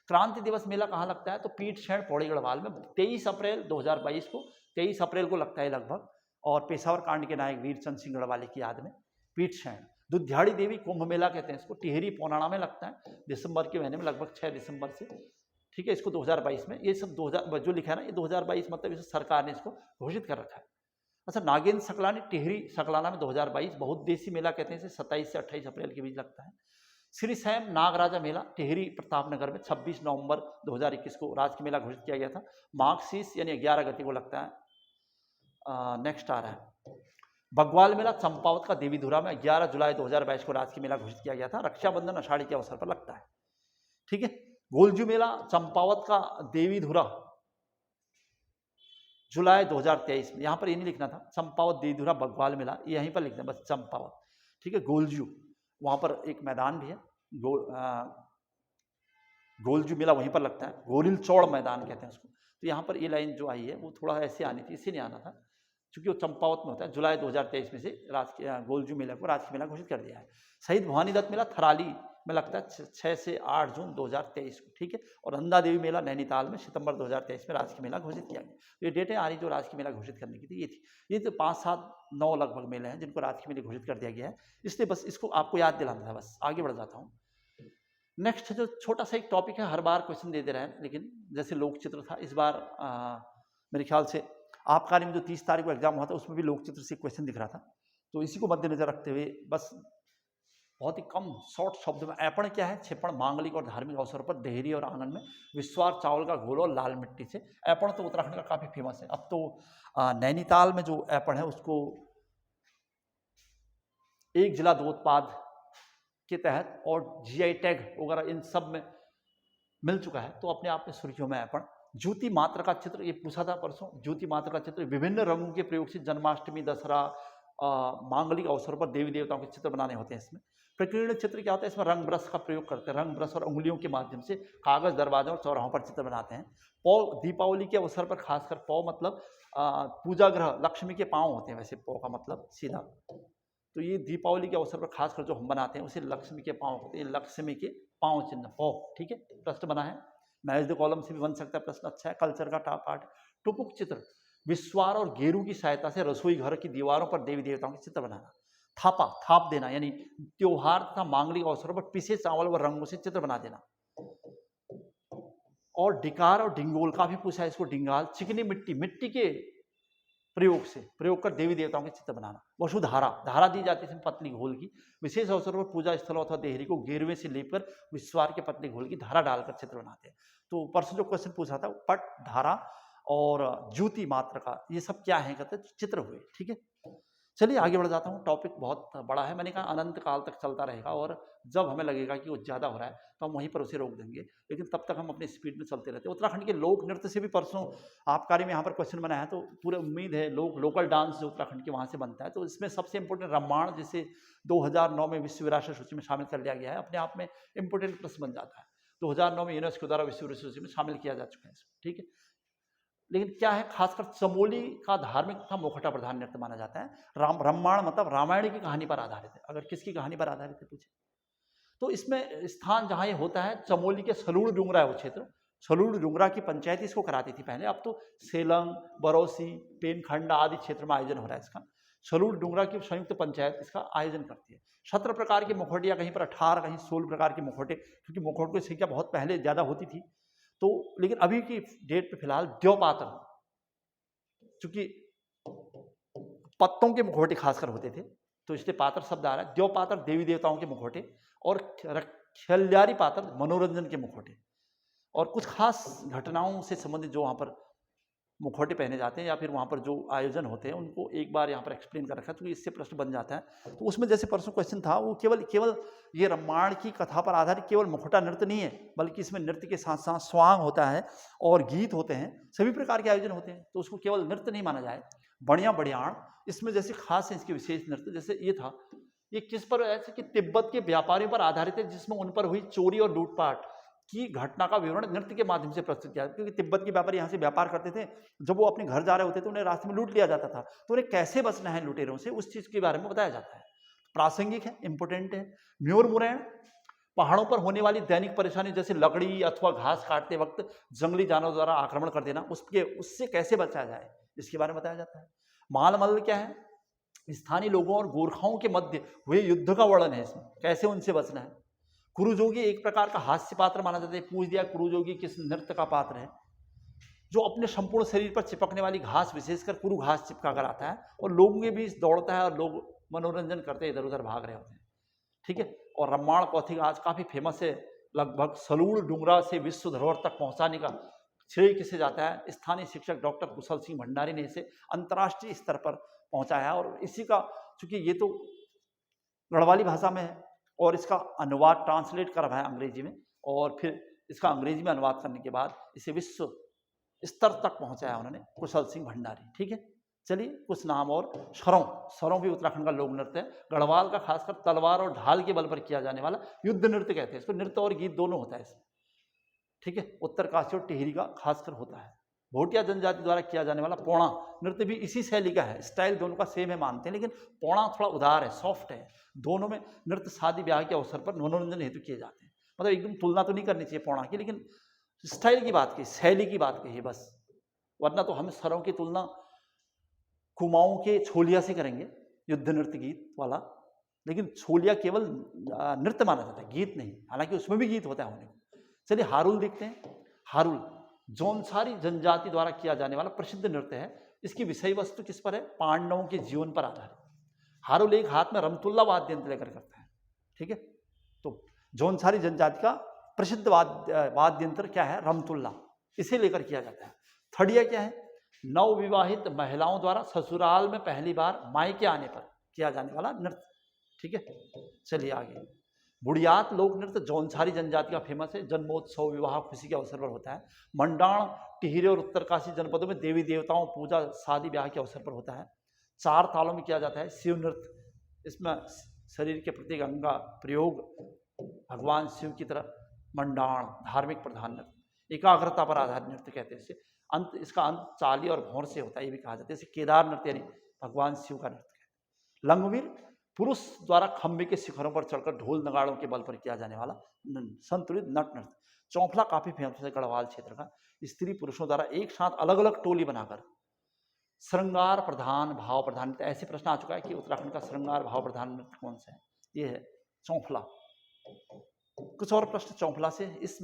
क्रांति दिवस मेला कहाँ लगता है, तो पीठशैण पौड़ी गढ़वाल में 23 अप्रैल 2022 को, 23 अप्रैल को लगता है लगभग। और पेशावर कांड के नायक वीरचंद सिंह गढ़वाली की याद में पीठशैण। दुधियाड़ी देवी कुंभ मेला कहते हैं इसको, टिहरी पोनाड़ा में लगता है दिसंबर के महीने में, लगभग 6 दिसंबर से। ठीक है, इसको 2022 में, ये सब 2000 जो लिखा है ना, ये 2022 मतलब इस सरकार ने इसको घोषित कर रखा है। अच्छा, नागेंद्र सकलानी टिहरी सकलाना में 2022 बहुउद्देशीय मेला कहते हैं, इसे 27 से 28 अप्रैल के बीच लगता है। श्री सैम नागराजा मेला टिहरी प्रतापनगर में 26 नवंबर 2021 को राजकीय मेला घोषित किया गया था। मार्क्सिस यानी 11 गति को लगता है। नेक्स्ट आ रहा है बग्वाल मेला चंपावत का देवीधुरा में 11 जुलाई 2022 को राजकीय मेला घोषित किया गया था। रक्षाबंधन आषाढ़ी के अवसर पर लगता है। ठीक है, गोलजू मेला चंपावत का देवीधुरा जुलाई 2023 में, यहां पर ये नहीं लिखना था, चंपावत देवीधुरा बग्वाल मेला यहीं पर लिखना बस, चंपावत। ठीक है, गोलजू वहां पर एक मैदान भी है, गोलजू मेला वहीं पर लगता है, गोरिल चौड़ मैदान कहते हैं उसको। तो यहाँ पर ये लाइन जो आई है वो थोड़ा ऐसे आनी थी, इससे नहीं आना था, क्योंकि वो चंपावत में होता है। जुलाई 2023 में से राजकीय गोलजू मेला को राजकीय मेला घोषित कर दिया है। शहीद भवानी दत्त मेला थराली में लगता है 6 से 8 जून 2023 को। ठीक है, और अंधा देवी मेला नैनीताल में सितंबर 2023 में राजकीय मेला घोषित किया गया। तो ये डेटें आ रही जो राजकीय मेला घोषित करने की थी, ये थी। ये तो 5, 7, 9 लगभग मेले हैं जिनको राजकीय मेले घोषित कर दिया गया है, इसलिए बस इसको आपको याद दिलाना था। बस आगे बढ़ जाता हूँ। नेक्स्ट जो छोटा सा एक टॉपिक है, हर बार क्वेश्चन दे रहे हैं, लेकिन जैसे लोक चित्र था इस बार मेरे ख्याल से आबकारी में जो 30 तारीख को एग्जाम हुआ था उसमें भी लोक चित्र से क्वेश्चन दिख रहा था। तो इसी को मद्देनजर रखते हुए बस बहुत ही कम शॉर्ट शब्द में, ऐपण क्या है, क्षेपण मांगलिक और धार्मिक अवसरों पर देहरी और आंगन में विश्वार चावल का घोल और लाल मिट्टी से। ऐपण तो उत्तराखंड का काफी फेमस है। अब तो नैनीताल में जो ऐपण है उसको एक जिला दो उत्पाद के तहत और जीआई टैग वगैरह इन सब में मिल चुका है, तो अपने आप में सुर्खियों में ऐपण। ज्योति मात्र का चित्र, ये पूछा था परसों, ज्योति मात्र का चित्र विभिन्न रंगों के प्रयोग से जन्माष्टमी, दसरा, मांगलिक अवसरों पर देवी देवताओं के चित्र बनाने होते हैं। इसमें प्रकीर्ण चित्र क्या होता है, इसमें रंग ब्रश का प्रयोग करते हैं, रंग ब्रश और उंगलियों के माध्यम से कागज, दरवाजों और चौराहों पर चित्र बनाते हैं। पौ दीपावली के अवसर पर खासकर, पौ मतलब पूजा ग्रह लक्ष्मी के पांव होते हैं, वैसे पौ का मतलब सीधा, तो ये दीपावली के अवसर पर खासकर जो हम बनाते हैं उसे लक्ष्मी के पांव होते हैं, लक्ष्मी के पांव चिन्ह पौ। ठीक है, प्रश्न बना है, मैच द कॉलम से भी बन सकता है प्रश्न, अच्छा है। कल्चर का टॉप पार्ट, टुपुक चित्र विस्वार और गेरू की सहायता से रसोई घर की दीवारों पर देवी देवताओं के चित्र बनाना। थापा, थाप देना, यानी त्योहार तथा मांगलिक अवसरों पर पिसे चावल व रंगों से चित्र बना देना। और डिकार और डिंगोल का भी पूछा है, इसको डिंगाल, चिकनी मिट्टी, मिट्टी के प्रयोग कर देवी देवताओं के चित्र बनाना। वसुधारा, धारा दी जाती है पतली घोल की, विशेष अवसरों पर पूजा स्थलों अथवा देहरी को गेरुए से लेकर विस्वार के पतली घोल की धारा डालकर चित्र बनाते हैं। तो परसों जो क्वेश्चन पूछा था, पट, धारा और ज्योति मात्र का, ये सब क्या है कहते चित्र हुए। ठीक है, चलिए आगे बढ़ जाता हूँ। टॉपिक बहुत बड़ा है, मैंने कहा अनंत काल तक चलता रहेगा, और जब हमें लगेगा कि वो ज़्यादा हो रहा है तो हम वहीं पर उसे रोक देंगे, लेकिन तब तक हम अपनी स्पीड में चलते रहते हैं। उत्तराखंड के लोक नृत्य से भी परसों आबकारी में यहाँ पर क्वेश्चन बना है, तो पूरे उम्मीद है लोकल डांस जो उत्तराखंड के वहाँ से बनता है, तो इसमें सबसे इंपॉर्टेंट रामायण, जिसे 2009 में विश्व विरासत सूची में शामिल कर लिया गया है, अपने आप में इंपॉर्टेंट प्रश्न बन जाता है। 2009 में यूनेस्को द्वारा विश्व विरासत सूची में शामिल किया जा चुका है इसको। ठीक है, लेकिन क्या है, खासकर चमोली का धार्मिक तथा मुखटा प्रधान नृत्य माना जाता है। रामायण मतलब रामायण की कहानी पर आधारित है। अगर किसकी कहानी पर आधारित है पूछे, तो इसमें स्थान जहां ये होता है, चमोली के सलूड़ डुंगरा है वो क्षेत्र। सलूड़ डुंगरा की पंचायत इसको कराती थी पहले, अब तो सेलंग, बरौसी, पेनखंडा आदि क्षेत्र में आयोजन हो रहा है इसका। सलूड़ डुंगरा की संयुक्त पंचायत इसका आयोजन करती है। 17 प्रकार के मुखौटे, या कहीं पर 18, कहीं 16 प्रकार के मुखौटे, क्योंकि मुखौटों की संख्या बहुत पहले ज्यादा होती थी, तो लेकिन अभी की डेट पे फिलहाल द्यौपात्र, चूंकि पत्तों के मुखौटे खासकर होते थे तो इसलिए पात्र शब्द आ रहा है। द्यौपात्र देवी देवताओं के मुखौटे, और खल्यारी पात्र मनोरंजन के मुखौटे, और कुछ खास घटनाओं से संबंधित जो वहाँ पर मुखौटे पहने जाते हैं या फिर वहाँ पर जो आयोजन होते हैं उनको एक बार यहाँ पर एक्सप्लेन कर रखा है, तो इससे प्रश्न बन जाता है। तो उसमें जैसे परसों क्वेश्चन था, वो केवल ये रामायण की कथा पर आधारित केवल मुखौटा नृत्य नहीं है, बल्कि इसमें नृत्य के साथ साथ स्वांग होता है और गीत होते हैं, सभी प्रकार के आयोजन होते हैं, तो उसको केवल नृत्य नहीं माना जाए। बढ़िया बढ़ियाण, इसमें जैसे खास है इसके विशेष नृत्य, जैसे ये था, ये किस पर, ऐसे कि तिब्बत के व्यापारियों पर आधारित है, जिसमें उन पर हुई चोरी और लूटपाट की घटना का विवरण नृत्य के माध्यम से प्रस्तुत किया, क्योंकि तिब्बत के व्यापारी यहाँ से व्यापार करते थे, जब वो अपने घर जा रहे होते थे उन्हें रास्ते में लूट लिया जाता था, तो उन्हें कैसे बचना है लुटेरों से, उस चीज के बारे में बताया जाता है। प्रासंगिक है, इंपोर्टेंट है। म्योर मुरैण, पहाड़ों पर होने वाली दैनिक परेशानी जैसे लकड़ी अथवा घास काटते वक्त जंगली जानवरों द्वारा आक्रमण कर देना, उससे कैसे बचा जाए, इसके बारे में बताया जाता है। मालमल्ल क्या है, स्थानीय लोगों और गोरखाओं के मध्य हुए युद्ध का वर्णन है इसमें, कैसे उनसे बचना है। कुरुजोगी एक प्रकार का हास्य पात्र माना जाता है। पूछ दिया कुरुजोगी किस नृत्य का पात्र है, जो अपने संपूर्ण शरीर पर चिपकने वाली घास, विशेषकर कुरु घास चिपका कर आता है और लोगों के बीच दौड़ता है और लोग मनोरंजन करते इधर उधर भाग रहे होते हैं, ठीक है। और रम्माण कौथिग आज काफी फेमस है, लगभग सलूड़ डुंगरा से विश्व धरोहर तक पहुंचाने का श्रेय किसे जाता है, स्थानीय शिक्षक डॉक्टर कुशल सिंह भंडारी ने इसे अंतर्राष्ट्रीय स्तर पर पहुंचाया। और इसी का, चूंकि ये तो गढ़वाली भाषा में है और इसका अनुवाद ट्रांसलेट करा है अंग्रेजी में, और फिर इसका अंग्रेजी में अनुवाद करने के बाद इसे विश्व स्तर तक पहुंचाया उन्होंने, कुशल सिंह भंडारी, ठीक है। चलिए कुछ नाम और। सरौं, सरौं भी उत्तराखंड का लोक नृत्य है। गढ़वाल का खासकर तलवार और ढाल के बल पर किया जाने वाला युद्ध नृत्य कहते हैं इसको, नृत्य और गीत दोनों होता है इसमें, ठीक है। उत्तरकाशी और टिहरी का खासकर होता है। भोटिया जनजाति द्वारा किया जाने वाला पौड़ा नृत्य भी इसी शैली का है। स्टाइल दोनों का सेम है मानते हैं, लेकिन पौड़ा थोड़ा उदार है, सॉफ्ट है। दोनों में नृत्य शादी ब्याह के अवसर पर मनोरंजन हेतु किए जाते हैं। मतलब एकदम तुलना तो नहीं करनी चाहिए पौड़ा की, लेकिन स्टाइल की बात की, शैली की बात कही बस, वरना तो हम सरौं की तुलना कुमाऊं के छोलिया से करेंगे, युद्ध नृत्य गीत वाला। लेकिन छोलिया केवल नृत्य माना जाता है, गीत नहीं, हालांकि उसमें भी गीत होता है होने को। चलिए हारुल देखते हैं। हारुल जौनसारी जनजाति द्वारा किया जाने वाला प्रसिद्ध नृत्य है। इसकी विषय वस्तु किस पर है, पांडवों के जीवन पर आधारित। हारुल एक हाथ में रमतुल्ला वाद्य यंत्र लेकर करता है, ठीक है। तो जौनसारी जनजाति का प्रसिद्ध वाद्य यंत्र क्या है, रमतुल्ला, इसे लेकर किया जाता है। थड़िया क्या है, नवविवाहित महिलाओं द्वारा ससुराल में पहली बार मायके आने पर किया जाने वाला नृत्य, ठीक है। चलिए आगे। बुढ़ियात लोक नृत्य जौनसारी जनजाति का फेमस है। जन्मोत्सव, विवाह, खुशी के अवसर पर होता है। मंडाण, टिहरी और उत्तरकाशी जनपदों में देवी देवताओं पूजा, शादी ब्याह के अवसर पर होता है। 4 तालों में किया जाता है। शिव नृत्य, इसमें शरीर के प्रत्येक अंग का प्रयोग भगवान शिव की तरह। मंडाण धार्मिक प्रधान नृत्य, एकाग्रता पर आधारित नृत्य कहते हैं इसे। अंत, इसका अंत चाली और भौर से होता है, ये भी कहा जाता है। इसे केदार नृत्य यानी भगवान शिव का नृत्य कहते हैं। लंगवीर पुरुष द्वारा खंबे के शिखरों पर चढ़कर ढोल नगाड़ों के बल पर किया जाने वाला संतुलित नट नृत्य। चौफला काफी फेमस है गढ़वाल क्षेत्र का। स्त्री पुरुषों द्वारा एक साथ अलग अलग टोली बनाकर श्रृंगार प्रधान, भाव प्रधान। ऐसे प्रश्न आ चुका है कि उत्तराखंड का श्रृंगार भाव प्रधान नृत्य कौन सा है, ये है चौफला। कुछ और प्रश्न चौफला से। इस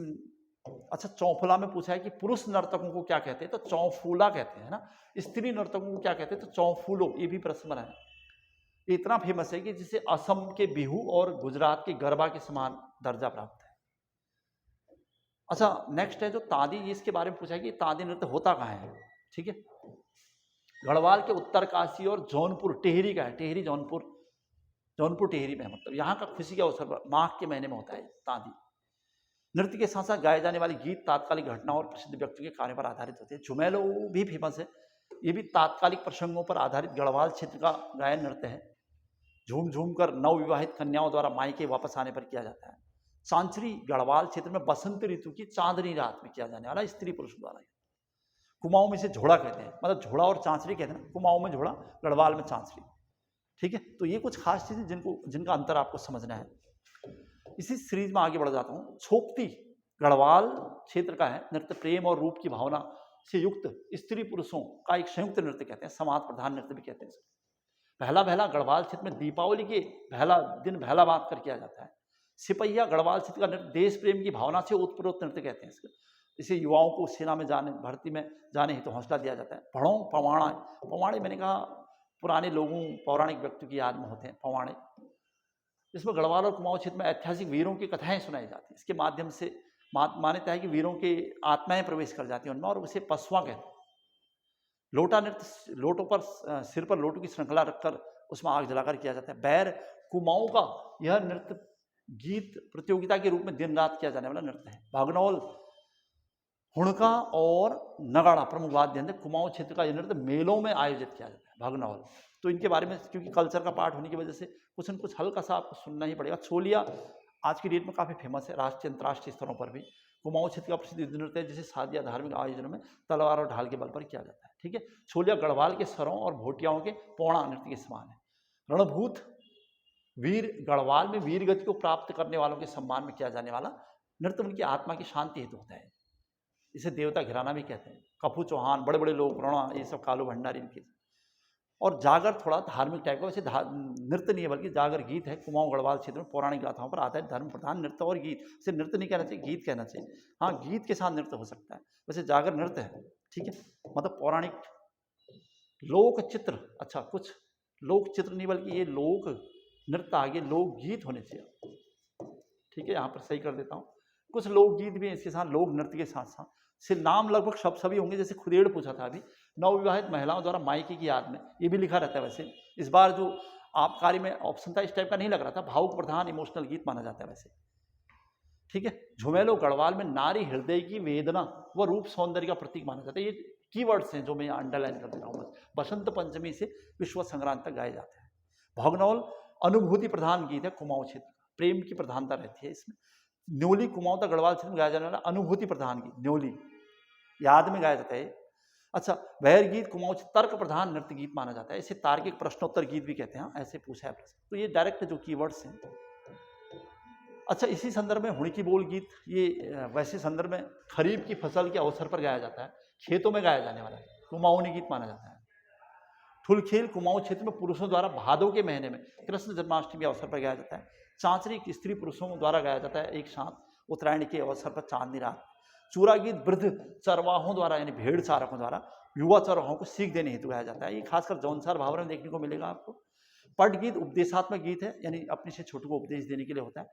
अच्छा, चौफला में पूछा है कि पुरुष नर्तकों को क्या कहते हैं, तो चौफूला कहते हैं ना। स्त्री नर्तकों को क्या कहते हैं, तो चौफूलो, ये भी प्रश्न बना है। इतना फेमस है कि जिसे असम के बिहू और गुजरात के गरबा के समान दर्जा प्राप्त है। अच्छा, नेक्स्ट है जो तांदी, इसके बारे में पूछा है कि तांदी नृत्य होता कहाँ है, ठीक है। गढ़वाल के उत्तरकाशी और जौनपुर टिहरी का है। टिहरी जौनपुर, जौनपुर टिहरी में, मतलब यहाँ का खुशी के अवसर पर माघ के महीने में होता है तांदी। नृत्य के साथ साथ गाए जाने वाले गीत तात्कालिक घटनाओं और प्रसिद्ध व्यक्तियों के कार्यों पर आधारित होते हैं। झुमेलो भी फेमस है, ये भी तात्कालिक प्रसंगों पर आधारित गढ़वाल क्षेत्र का गायन नृत्य है। झूम झूम कर नवविवाहित कन्याओं द्वारा मायके वापस आने पर किया जाता है। सांचरी गढ़वाल क्षेत्र में बसंत ऋतु की चांदनी रात में किया जाने वाला स्त्री पुरुष द्वारा। कुमाऊं में इसे झोड़ा कहते हैं, मतलब झोड़ा और चांचरी कहते हैं। कुमाऊं में झोड़ा, गढ़वाल में चांचरी, ठीक है। तो ये कुछ खास चीजें जिनका अंतर आपको समझना है। इसी सीरीज में आगे बढ़ जाता हूँ। छोपती गढ़वाल क्षेत्र का है। नृत्य प्रेम और रूप की भावना से युक्त स्त्री पुरुषों का एक संयुक्त नृत्य कहते हैं। समाज प्रधान नृत्य भी कहते हैं। पहला बहला गढ़वाल क्षेत्र में दीपावली के पहला दिन बहला बांध कर किया जाता है। सिपहिया गढ़वाल क्षेत्र का नृत्य देश प्रेम की भावना से उत्प्रोत नृत्य कहते हैं इसको। इसे युवाओं को सेना में जाने, भर्ती में जाने हेतु हौसला दिया जाता है। पढ़ो पवाड़ा, पवाड़े मैंने कहा पुराने लोगों, पौराणिक व्यक्तियों की याद में होते हैं पवाड़े। इसमें गढ़वाल और कुमाऊं क्षेत्र में ऐतिहासिक वीरों की कथाएं सुनाई जाती हैं। इसके माध्यम से मान्यता है कि वीरों की आत्माएं प्रवेश कर जाती हैं उनमें, और उसे पसवा कहते हैं। लोटा नृत्य, लोटों पर, सिर पर लोटों की श्रृंखला रखकर उसमें आग जलाकर किया जाता है। बैर कुमाऊं का यह नृत्य गीत प्रतियोगिता के रूप में दिन रात किया जाने वाला नृत्य है। भागनौल, हुड़का और नगाड़ा प्रमुख वाद्य यंत्र। कुमाऊं क्षेत्र का यह नृत्य मेलों में आयोजित किया जाता है, भागनौल। तो इनके बारे में क्योंकि कल्चर का पार्ट होने की वजह से कुछ न कुछ हल्का सा आपको सुनना ही पड़ेगा। छोलिया आज की डेट में काफ़ी फेमस है, राष्ट्रीय अंतर्राष्ट्रीय स्तरों पर भी। कुमाऊं क्षेत्र का प्रसिद्ध युद्ध नृत्य है जिसे शादी या धार्मिक आयोजनों में तलवार और ढाल के बल पर किया जाता है। ठीक है। छोलिया गढ़वाल के सरों और भोटियाओं के पौड़ा नृत्य के समान है। रणभूत वीर गढ़वाल में वीर गति को प्राप्त करने वालों के सम्मान में किया जाने वाला नृत्य उनकी आत्मा की शांति हेतु होता है। इसे देवता घराना भी कहते हैं। कपू चौहान, बड़े बड़े लोग, रोणा, ये सब कालू भंडारी इनके। और जागर थोड़ा धार्मिक टाइप का, वैसे नृत्य नहीं है बल्कि जागर गीत है। कुमाऊं गढ़वाल क्षेत्र में पौराणिक गाथाओं पर आधारित धर्म प्रधान नृत्य और गीत, इसे नृत्य नहीं कहना चाहिए, गीत कहना चाहिए। हाँ, गीत के साथ नृत्य हो सकता है, वैसे जागर नृत्य है। ठीक है, मतलब पौराणिक लोक चित्र। अच्छा, कुछ लोक चित्र नहीं बल्कि ये लोक नृत्य आगे लोक गीत होने चाहिए। ठीक है, यहाँ पर सही कर देता हूँ। कुछ लोकगीत भी हैं इसके साथ, लोक नृत्य के साथ साथ। से नाम लगभग शब्द सभी होंगे, जैसे खुदेड़ पूछा था अभी, नवविवाहित महिलाओं द्वारा मायके की याद में, ये भी लिखा रहता है। वैसे इस बार जो आबकारी में ऑप्शन था इस टाइप का नहीं लग रहा था, भावुक प्रधान इमोशनल गीत माना जाता है वैसे। ठीक है। झुमेलो गढ़वाल में नारी हृदय की वेदना व रूप सौंदर्य का प्रतीक माना जाता है। ये कीवर्ड्स हैं जो मैं अंडरलाइन कर दे रहा हूँ। बसंत पंचमी से विश्व संक्रांति तक गाए जाते हैं। भगनौल अनुभूति प्रधान गीत है कुमाऊं क्षेत्र, प्रेम की प्रधानता रहती है इसमें। न्योली कुमाऊं तक गढ़वाल क्षेत्र में गाया जाने वाला अनुभूति प्रधान गीत, न्योली याद में गाया जाता है। अच्छा, वैर गीत कुमाऊं तर्क प्रधान नृत्य गीत माना जाता है। इसे तार्किक प्रश्नोत्तर गीत भी कहते हैं। ऐसे पूछा है प्रश्न, तो ये डायरेक्ट जो कीवर्ड्स हैं। अच्छा, इसी संदर्भ में हुड़की बोल गीत, ये वैसे संदर्भ में खरीफ की फसल के अवसर पर गाया जाता है, खेतों में गाया जाने वाला है, कुमाऊनी गीत माना जाता है। ठुलखेल कुमाऊं क्षेत्र में पुरुषों द्वारा भादों के महीने में कृष्ण जन्माष्टमी के अवसर पर गाया जाता है। चांचरी स्त्री पुरुषों द्वारा गाया जाता है एक साथ उत्तरायण के अवसर पर चांदनी रात। चूरा गीत वृद्ध चरवाहों द्वारा यानी भेड़ चारकों द्वारा युवा चरवाहों को सीख देने हेतु गाया जाता है। ये खासकर जौनसार भावर में देखने को मिलेगा आपको। पट गीत उपदेशात्मक गीत है, यानी अपने से छोटों को उपदेश देने के लिए होता है।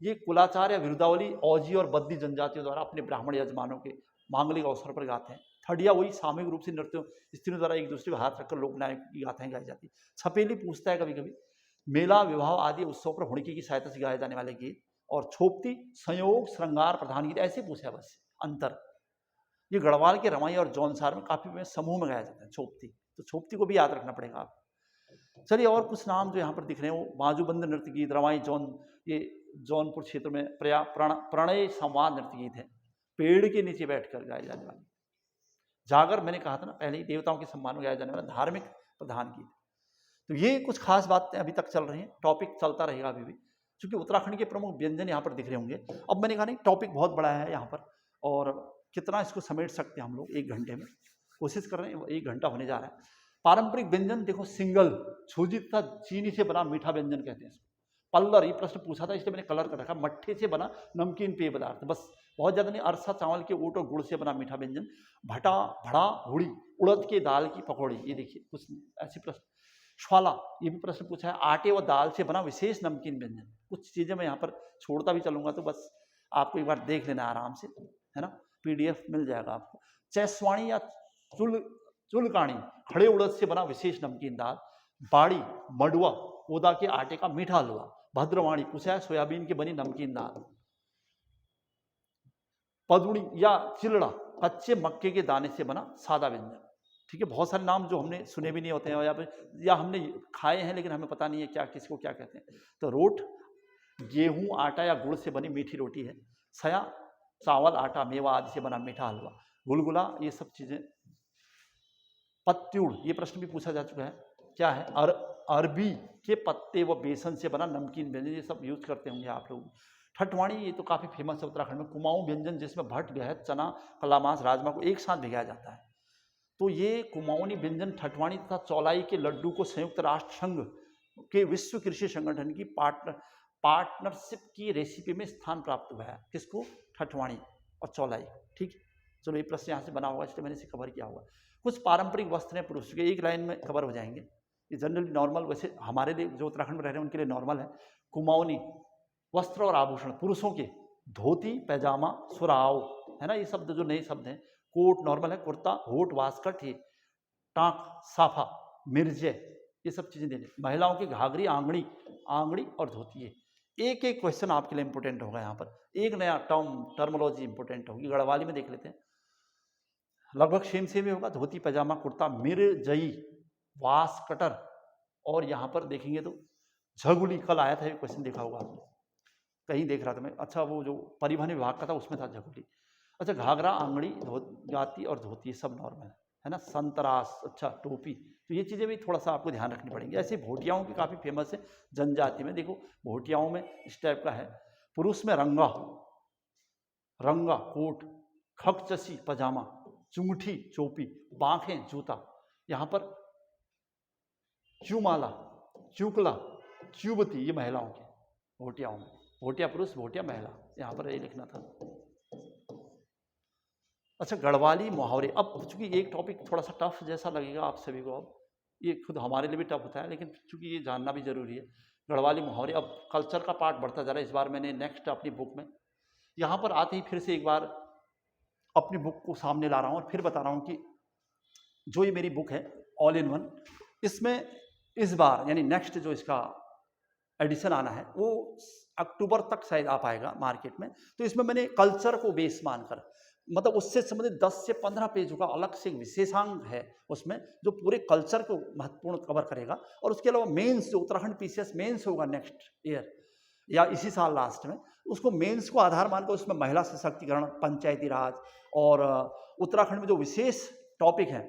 ये कुलाचार या विरुदावली औजी और बद्दी जनजातियों द्वारा अपने ब्राह्मण यजमानों के मांगलिक अवसर पर गाते हैं। थड़िया वही सामूहिक रूप से नृत्य स्त्रियों द्वारा एक दूसरे को हाथ रखकर लोकनायक की गाथाएं गाई जाती है। छपेली पूछता है कभी कभी। मेला विवाह आदि उत्सव पर हुड़की की सहायता से गाए जाने वाले गीत। और छोपती संयोग श्रृंगार प्रधान गीत, ऐसे पूछा है बस अंतर। ये गढ़वाल के रवाई और जौनसार में काफी में समूह में गाया जाता है छोपती, तो छोपती को भी याद रखना पड़ेगा आपको। चलिए, और कुछ नाम जो यहाँ पर दिख रहे हैं वो बाजूबंद नृत्य गीत, रवाई ये जौनपुर क्षेत्र में प्रणय संवाद नृत्य गीत है, पेड़ के नीचे बैठकर गाए जाने वाले। जागर मैंने कहा था ना पहले ही, देवताओं के सम्मान में गाया जाने वाला धार्मिक प्रधान गीत। तो ये कुछ खास बातें अभी तक चल रही हैं, टॉपिक चलता रहेगा अभी भी, क्योंकि उत्तराखंड के प्रमुख व्यंजन यहाँ पर दिख रहे होंगे। अब मैंने कहा नहीं, टॉपिक बहुत बड़ा है यहाँ पर, और कितना इसको समेट सकते हैं हम लोग 1 घंटे में, कोशिश कर रहे हैं। 1 घंटा होने जा रहा है। पारंपरिक व्यंजन देखो, सिंगल छूजी तथा चीनी से बना मीठा व्यंजन कहते हैं इसको। पल्लर, ये प्रश्न पूछा था इसलिए मैंने कलर कर रखा, मट्ठे से बना नमकीन पेय पदार्थ, बस बहुत ज्यादा नहीं। अरसा चावल के ओट और गुड़ से बना मीठा व्यंजन। भटा भड़ा हुड़ी, उड़द के दाल की पकौड़ी, ये देखिए कुछ ऐसे प्रश्न। श्वाला, ये भी प्रश्न पूछा है, आटे व दाल से बना विशेष नमकीन व्यंजन। कुछ चीजें मैं यहाँ पर छोड़ता भी चलूंगा, तो बस आपको एक बार देख लेना आराम से, है ना, PDF मिल जाएगा आपको। चैसवाणी या चुलकाणी, खड़े उड़द से बना विशेष नमकीन दाल। बाड़ी मडुआ, ओदा के आटे का मीठा हलवा। भद्रवाणी पूछा है, सोयाबीन की बनी नमकीन दाल। पदुड़ी या चिलड़ा, कच्चे मक्के के दाने से बना सादा व्यंजन। ठीक है, बहुत सारे नाम जो हमने सुने भी नहीं होते हैं, या हमने खाए हैं लेकिन हमें पता नहीं है क्या किसको क्या कहते हैं। तो रोट गेहूं आटा या गुड़ से बनी मीठी रोटी है। सया चावल आटा मेवा आदि से बना मीठा हलवा। गुलगुला, ये सब चीजें। पत्युड़, ये प्रश्न भी पूछा जा चुका है, क्या है? अरबी के पत्ते व बेसन से बना नमकीन व्यंजन, ये सब यूज करते होंगे आप लोग। ठटवाणी, ये तो काफी फेमस है उत्तराखंड में, कुमाऊं व्यंजन जिसमें भट्ट गहत चना कलामास राजमा को एक साथ भिगाया जाता है। तो ये कुमाऊनी व्यंजन ठटवाणी तथा चौलाई के लड्डू को संयुक्त राष्ट्र संघ के विश्व कृषि संगठन की पार्टनरशिप की रेसिपी में स्थान प्राप्त हुआ है। किसको? ठटवाणी और चौलाई। ठीक, चलो ये प्रश्न यहाँ से बना होगा इसलिए मैंने इसे कवर किया होगा। कुछ पारंपरिक वस्त्र हैं पुरुष के, एक लाइन में कवर हो जाएंगे। ये जनरली नॉर्मल, वैसे हमारे लिए जो उत्तराखंड में रह रहे हैं उनके लिए नॉर्मल है। कुमाऊनी वस्त्र और आभूषण पुरुषों के, धोती पैजामा सुराव, है ना, ये शब्द जो नए शब्द हैं। कोट नॉर्मल है, कुर्ता होट वास्कट, ही टाँक साफा मिर्जे, ये सब चीजें देने। महिलाओं की घाघरी आंगड़ी और धोती है। एक एक क्वेश्चन आपके लिए इंपोर्टेंट होगा यहाँ पर, एक नया टर्मोलॉजी इंपोर्टेंट होगी। गढ़वाली में देख लेते हैं, लगभग सेम ही होगा। धोती पैजामा कुर्ता मिर्जई वास्कटर, और यहाँ पर देखेंगे तो झगुली, कल आया था ये क्वेश्चन, देखा होगा आपने। कहीं देख रहा था मैं, अच्छा वो जो परिवहन विभाग का था उसमें था झगुली। अच्छा घाघरा, आंगड़ी, जाति और धोती ये सब नॉर्मल है ना। संतरास, अच्छा टोपी, तो ये चीज़ें भी थोड़ा सा आपको ध्यान रखनी पड़ेंगी। ऐसे भोटियाओं की काफ़ी फेमस है जनजाति में। देखो भोटियाओं में इस टाइप का है। पुरुष में रंगा, रंगा कोट, खकचसी पजामा, चुंगठी चोपी, बांखें जूता। यहाँ पर चूमाला, चूकला, चूबती ये महिलाओं के भोटियाओं में। भोटिया पुरुष, भोटिया महिला, यहाँ पर ये लिखना था। अच्छा गढ़वाली मुहावरे, अब चूंकि एक टॉपिक थोड़ा सा टफ जैसा लगेगा आप सभी को, अब ये खुद हमारे लिए भी टफ होता है, लेकिन चूंकि ये जानना भी जरूरी है। गढ़वाली मुहावरे, अब कल्चर का पार्ट बढ़ता जा रहा है। इस बार मैंने नेक्स्ट अपनी बुक में, यहाँ पर आते ही फिर से एक बार अपनी बुक को सामने ला रहा हूँ और फिर बता रहा हूँ कि जो ये मेरी बुक है ऑल इन वन, इसमें इस बार यानी नेक्स्ट जो इसका एडिशन आना है वो अक्टूबर तक शायद आ पाएगा मार्केट में। तो इसमें मैंने कल्चर को बेस मानकर, मतलब उससे संबंधित 10 से 15 पेजों का अलग से विशेषांक है उसमें, जो पूरे कल्चर को महत्वपूर्ण कवर करेगा। और उसके अलावा मेंस, जो उत्तराखंड पीसीएस मेंस होगा नेक्स्ट ईयर या इसी साल लास्ट में, उसको मेंस को आधार मानकर उसमें महिला सशक्तिकरण, पंचायती राज और उत्तराखंड में जो विशेष टॉपिक हैं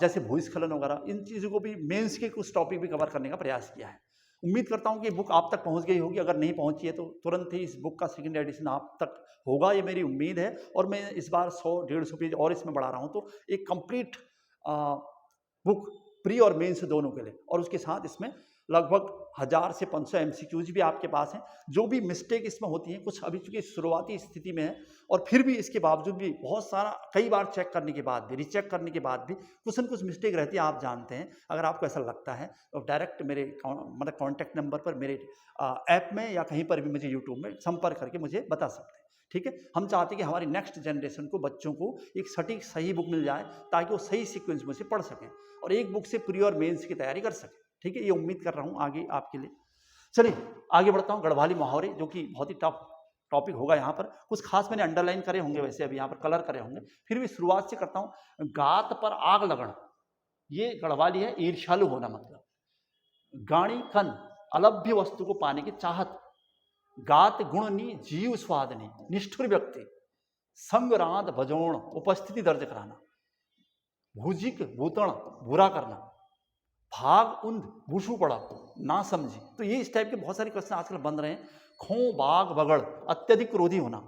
जैसे भूस्खलन वगैरह, इन चीज़ों को भी मेंस के कुछ टॉपिक भी कवर करने का प्रयास किया है। उम्मीद करता हूँ कि बुक आप तक पहुँच गई होगी। अगर नहीं पहुँची है तो तुरंत ही इस बुक का सेकंड एडिशन आप तक होगा, ये मेरी उम्मीद है। और मैं इस बार 100-150 पेज और इसमें बढ़ा रहा हूँ, तो एक कंप्लीट बुक प्री और मेंस दोनों के लिए। और उसके साथ इसमें लगभग 1000 से 500 MCQs भी आपके पास हैं। जो भी मिस्टेक इसमें होती हैं, कुछ अभी चूंकि शुरुआती स्थिति में है और फिर भी इसके बावजूद भी बहुत सारा, कई बार चेक करने के बाद भी, रीचेक करने के बाद भी कुछ न कुछ मिस्टेक रहती है, आप जानते हैं। अगर आपको ऐसा लगता है तो डायरेक्ट मेरे मतलब कॉन्टैक्ट नंबर पर मेरे ऐप में या कहीं पर भी मुझे यूट्यूब में संपर्क करके मुझे बता सकते हैं। ठीक है, हम चाहते हैं कि हमारी नेक्स्ट जनरेशन को, बच्चों को एक सटीक सही बुक मिल जाए ताकि वो सही सीक्वेंस में से पढ़ सकें और एक बुक से प्री और मेंस की तैयारी कर सकें। ठीक है, ये उम्मीद कर रहा हूँ आगे आपके लिए। चलिए आगे बढ़ता हूँ। गढ़वाली मुहावरे, जो कि बहुत ही टफ टॉपिक होगा। यहाँ पर कुछ खास मैंने अंडरलाइन करे होंगे, वैसे अभी यहाँ पर कलर करे होंगे, फिर भी शुरुआत से करता हूँ। गात पर आग लगन, ये गढ़वाली है ईर्ष्यालु होना मतलब। गाणी कन, अलभ्य वस्तु को पाने की चाहत। गात गुणनी, जीव स्वादनी, निष्ठुर व्यक्ति। संग रात बजोण, उपस्थिति दर्ज कराना। भूजिक भूतण, बुरा करना। भाग उंद, भूषु पड़ा, ना समझी। तो ये इस टाइप के बहुत सारे क्वेश्चन आजकल बन रहे हैं। खो बाग बगड़, अत्यधिक क्रोधी होना।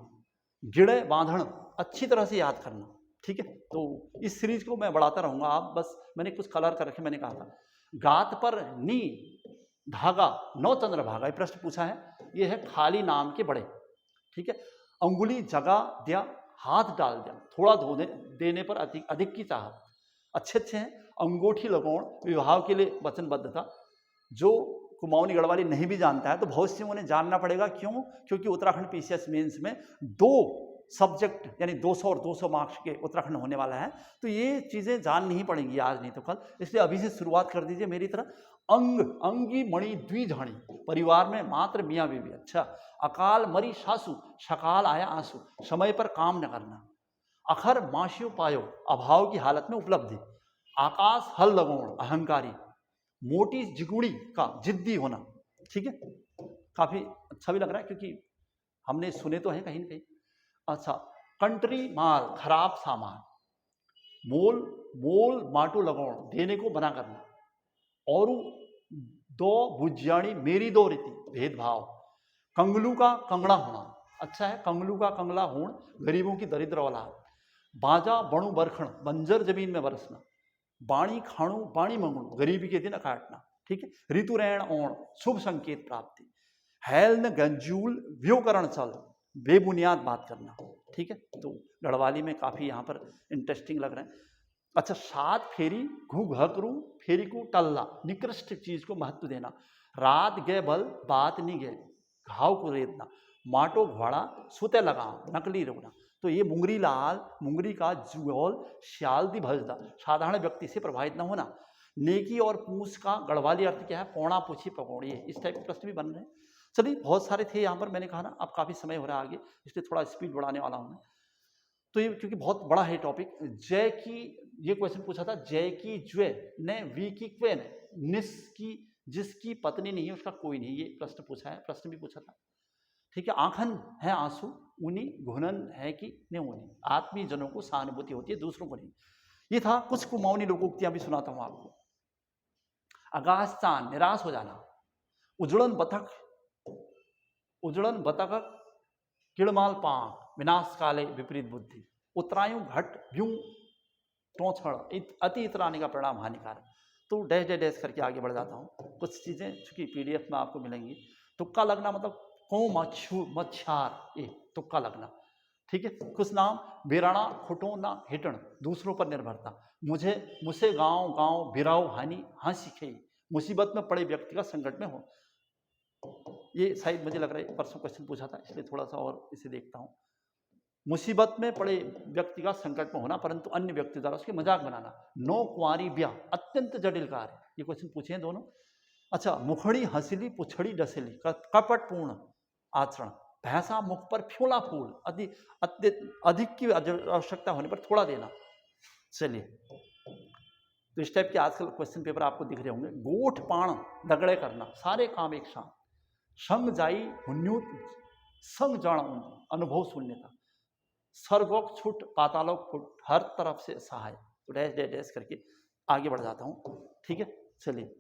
गिड़े बांधण, अच्छी तरह से याद करना। ठीक है, तो इस सीरीज को मैं बढ़ाता रहूंगा। आप बस, मैंने कुछ कलर कर रखे, मैंने कहा था। गात पर नी धागा, नौ चंद्र भागा, ये प्रश्न पूछा है। ये है खाली नाम के बड़े। ठीक है, अंगुली जगा दिया, हाथ डाल दिया, थोड़ा धोने देने पर अधिक की चाहत। अच्छे अच्छे हैं। अंगूठी लगौण, विवाह के लिए वचनबद्धता। जो कुमाऊनी गढ़वाली नहीं भी जानता है तो बहुत से उन्हें जानना पड़ेगा। क्यों? क्योंकि उत्तराखंड पीसीएस मेंस में 2 सब्जेक्ट यानी 200 और 200 मार्क्स के उत्तराखंड होने वाला है। तो ये चीज़ें जाननी ही पड़ेंगी, आज नहीं तो कल। इसलिए अभी से शुरुआत कर दीजिए मेरी तरह। अंग, अंगी मणि द्विधाणी, परिवार में मात्र मियाँ बीवी। अच्छा, अकाल मरी सासू, सकाल आया आंसू, समय पर काम न करना। अखर माशियो पायो, अभाव की हालत में उपलब्धि। आकाश हल लगोण, अहंकारी। मोटी जिगुड़ी का, जिद्दी होना। ठीक है, काफी अच्छा भी लग रहा है क्योंकि हमने सुने तो हैं कहीं न कहीं। अच्छा, कंट्री माल, खराब सामान। मोल, मोल माटू लगोण, देने को बना करना। और 2 बुझियाणी, मेरी 2 रीति, भेदभाव। कंगलू का कंगड़ा होना, अच्छा है। कंगलू का कंगला होण, गरीबों की दरिद्र औलाद। बाजा बणु बरखण, बंजर जमीन में बरसना। बाणी खाणु, बाणी मंगणु, गरीबी के दिन काटना। ठीक है, ऋतु रैण ओण, शुभ संकेत प्राप्ति। हैलन गंजूल, व्योकरण चल, बेबुनियाद बात करना। ठीक है, तो गढ़वाली में काफी यहाँ पर इंटरेस्टिंग लग रहे हैं। अच्छा, 7 फेरी, घू घकरू, फेरी को टल्ला, निकृष्ट चीज को महत्व देना। रात गए बल, बात नहीं गए, घाव को रेतना। माटो घोड़ा, सुते लगाम, नकली रोना। तो ये मुंगरी लाल, मुंगरी का जुगौल, श्यालदी भजदा, साधारण व्यक्ति से प्रभावित न होना। नेकी और पूछ का गढ़वाली अर्थ क्या है? पौना पूछी पकौड़ी। इस टाइप के प्रश्न भी बन रहे हैं। चलिए, बहुत सारे थे यहाँ पर, मैंने कहा ना अब काफी समय हो रहा है आगे, इसलिए थोड़ा स्पीड बढ़ाने वाला हूँ मैं। तो ये क्योंकि बहुत बड़ा है टॉपिक। जय की, ये क्वेश्चन पूछा था, जय की ज्वे ने, वी की क्वे ने, निस की, जिसकी पत्नी नहीं है उसका कोई नहीं, ये प्रश्न पूछा है, प्रश्न भी पूछा था। ठीक है, आंखन है आंसू ऊनी, घुनन है कि ने ऊनी, आत्मीय जनों को सहानुभूति होती है, दूसरों को नहीं। ये था कुछ कुमाऊनी लोकोक्तियां भी सुनाता हूं आपको। आकाश चांद निराश हो जाना, उजड़न बतख किड़माल पांक, विनाश काले विपरीत बुद्धि, उत्तरायु घट व्यू टोछड़, अति इतराने का परिणाम हानिकारक। तो डैश डैश डैश करके आगे बढ़ जाता हूँ। कुछ चीजें चूंकि पीडीएफ में आपको मिलेंगी। तुक्का लगना मतलब को मच्छार, ये तुक्का लगना, ठीक है। कुछ नाम बिराणा खुटोना हिटण, दूसरों पर निर्भरता, मुझे गांव गांव बिराव हानि हंसी खे, मुसीबत में पड़े व्यक्ति का संकट में हो। ये शायद मुझे लग रहा है परसों क्वेश्चन पूछा था, इसलिए थोड़ा सा और इसे देखता हूँ। मुसीबत में पड़े व्यक्ति का संकट में होना परंतु अन्य व्यक्ति द्वारा उसकी मजाक बनाना। नो कुंवारी ब्याह अत्यंत जटिल कार्य, ये क्वेश्चन पूछे हैं दोनों। अच्छा, मुखड़ी हंसिली पुछड़ी डसिली, कपटपूर्ण आचरण, भैंसा मुख पर फ्योला फूल, अधिक की आवश्यकता होने पर थोड़ा देना। चलिए, तो इस टाइप के आजकल क्वेश्चन पेपर आपको दिख रहे होंगे। गोठ पाण दगड़े करना, सारे काम एक साथ, संग जाई हुन्यूत संग जाना, अनुभव शून्यता, स्वर्गोक छुट पातालोक फुट, हर तरफ से सहाय। तो डैश डैश डैश करके आगे बढ़ जाता हूँ, ठीक है। चलिए,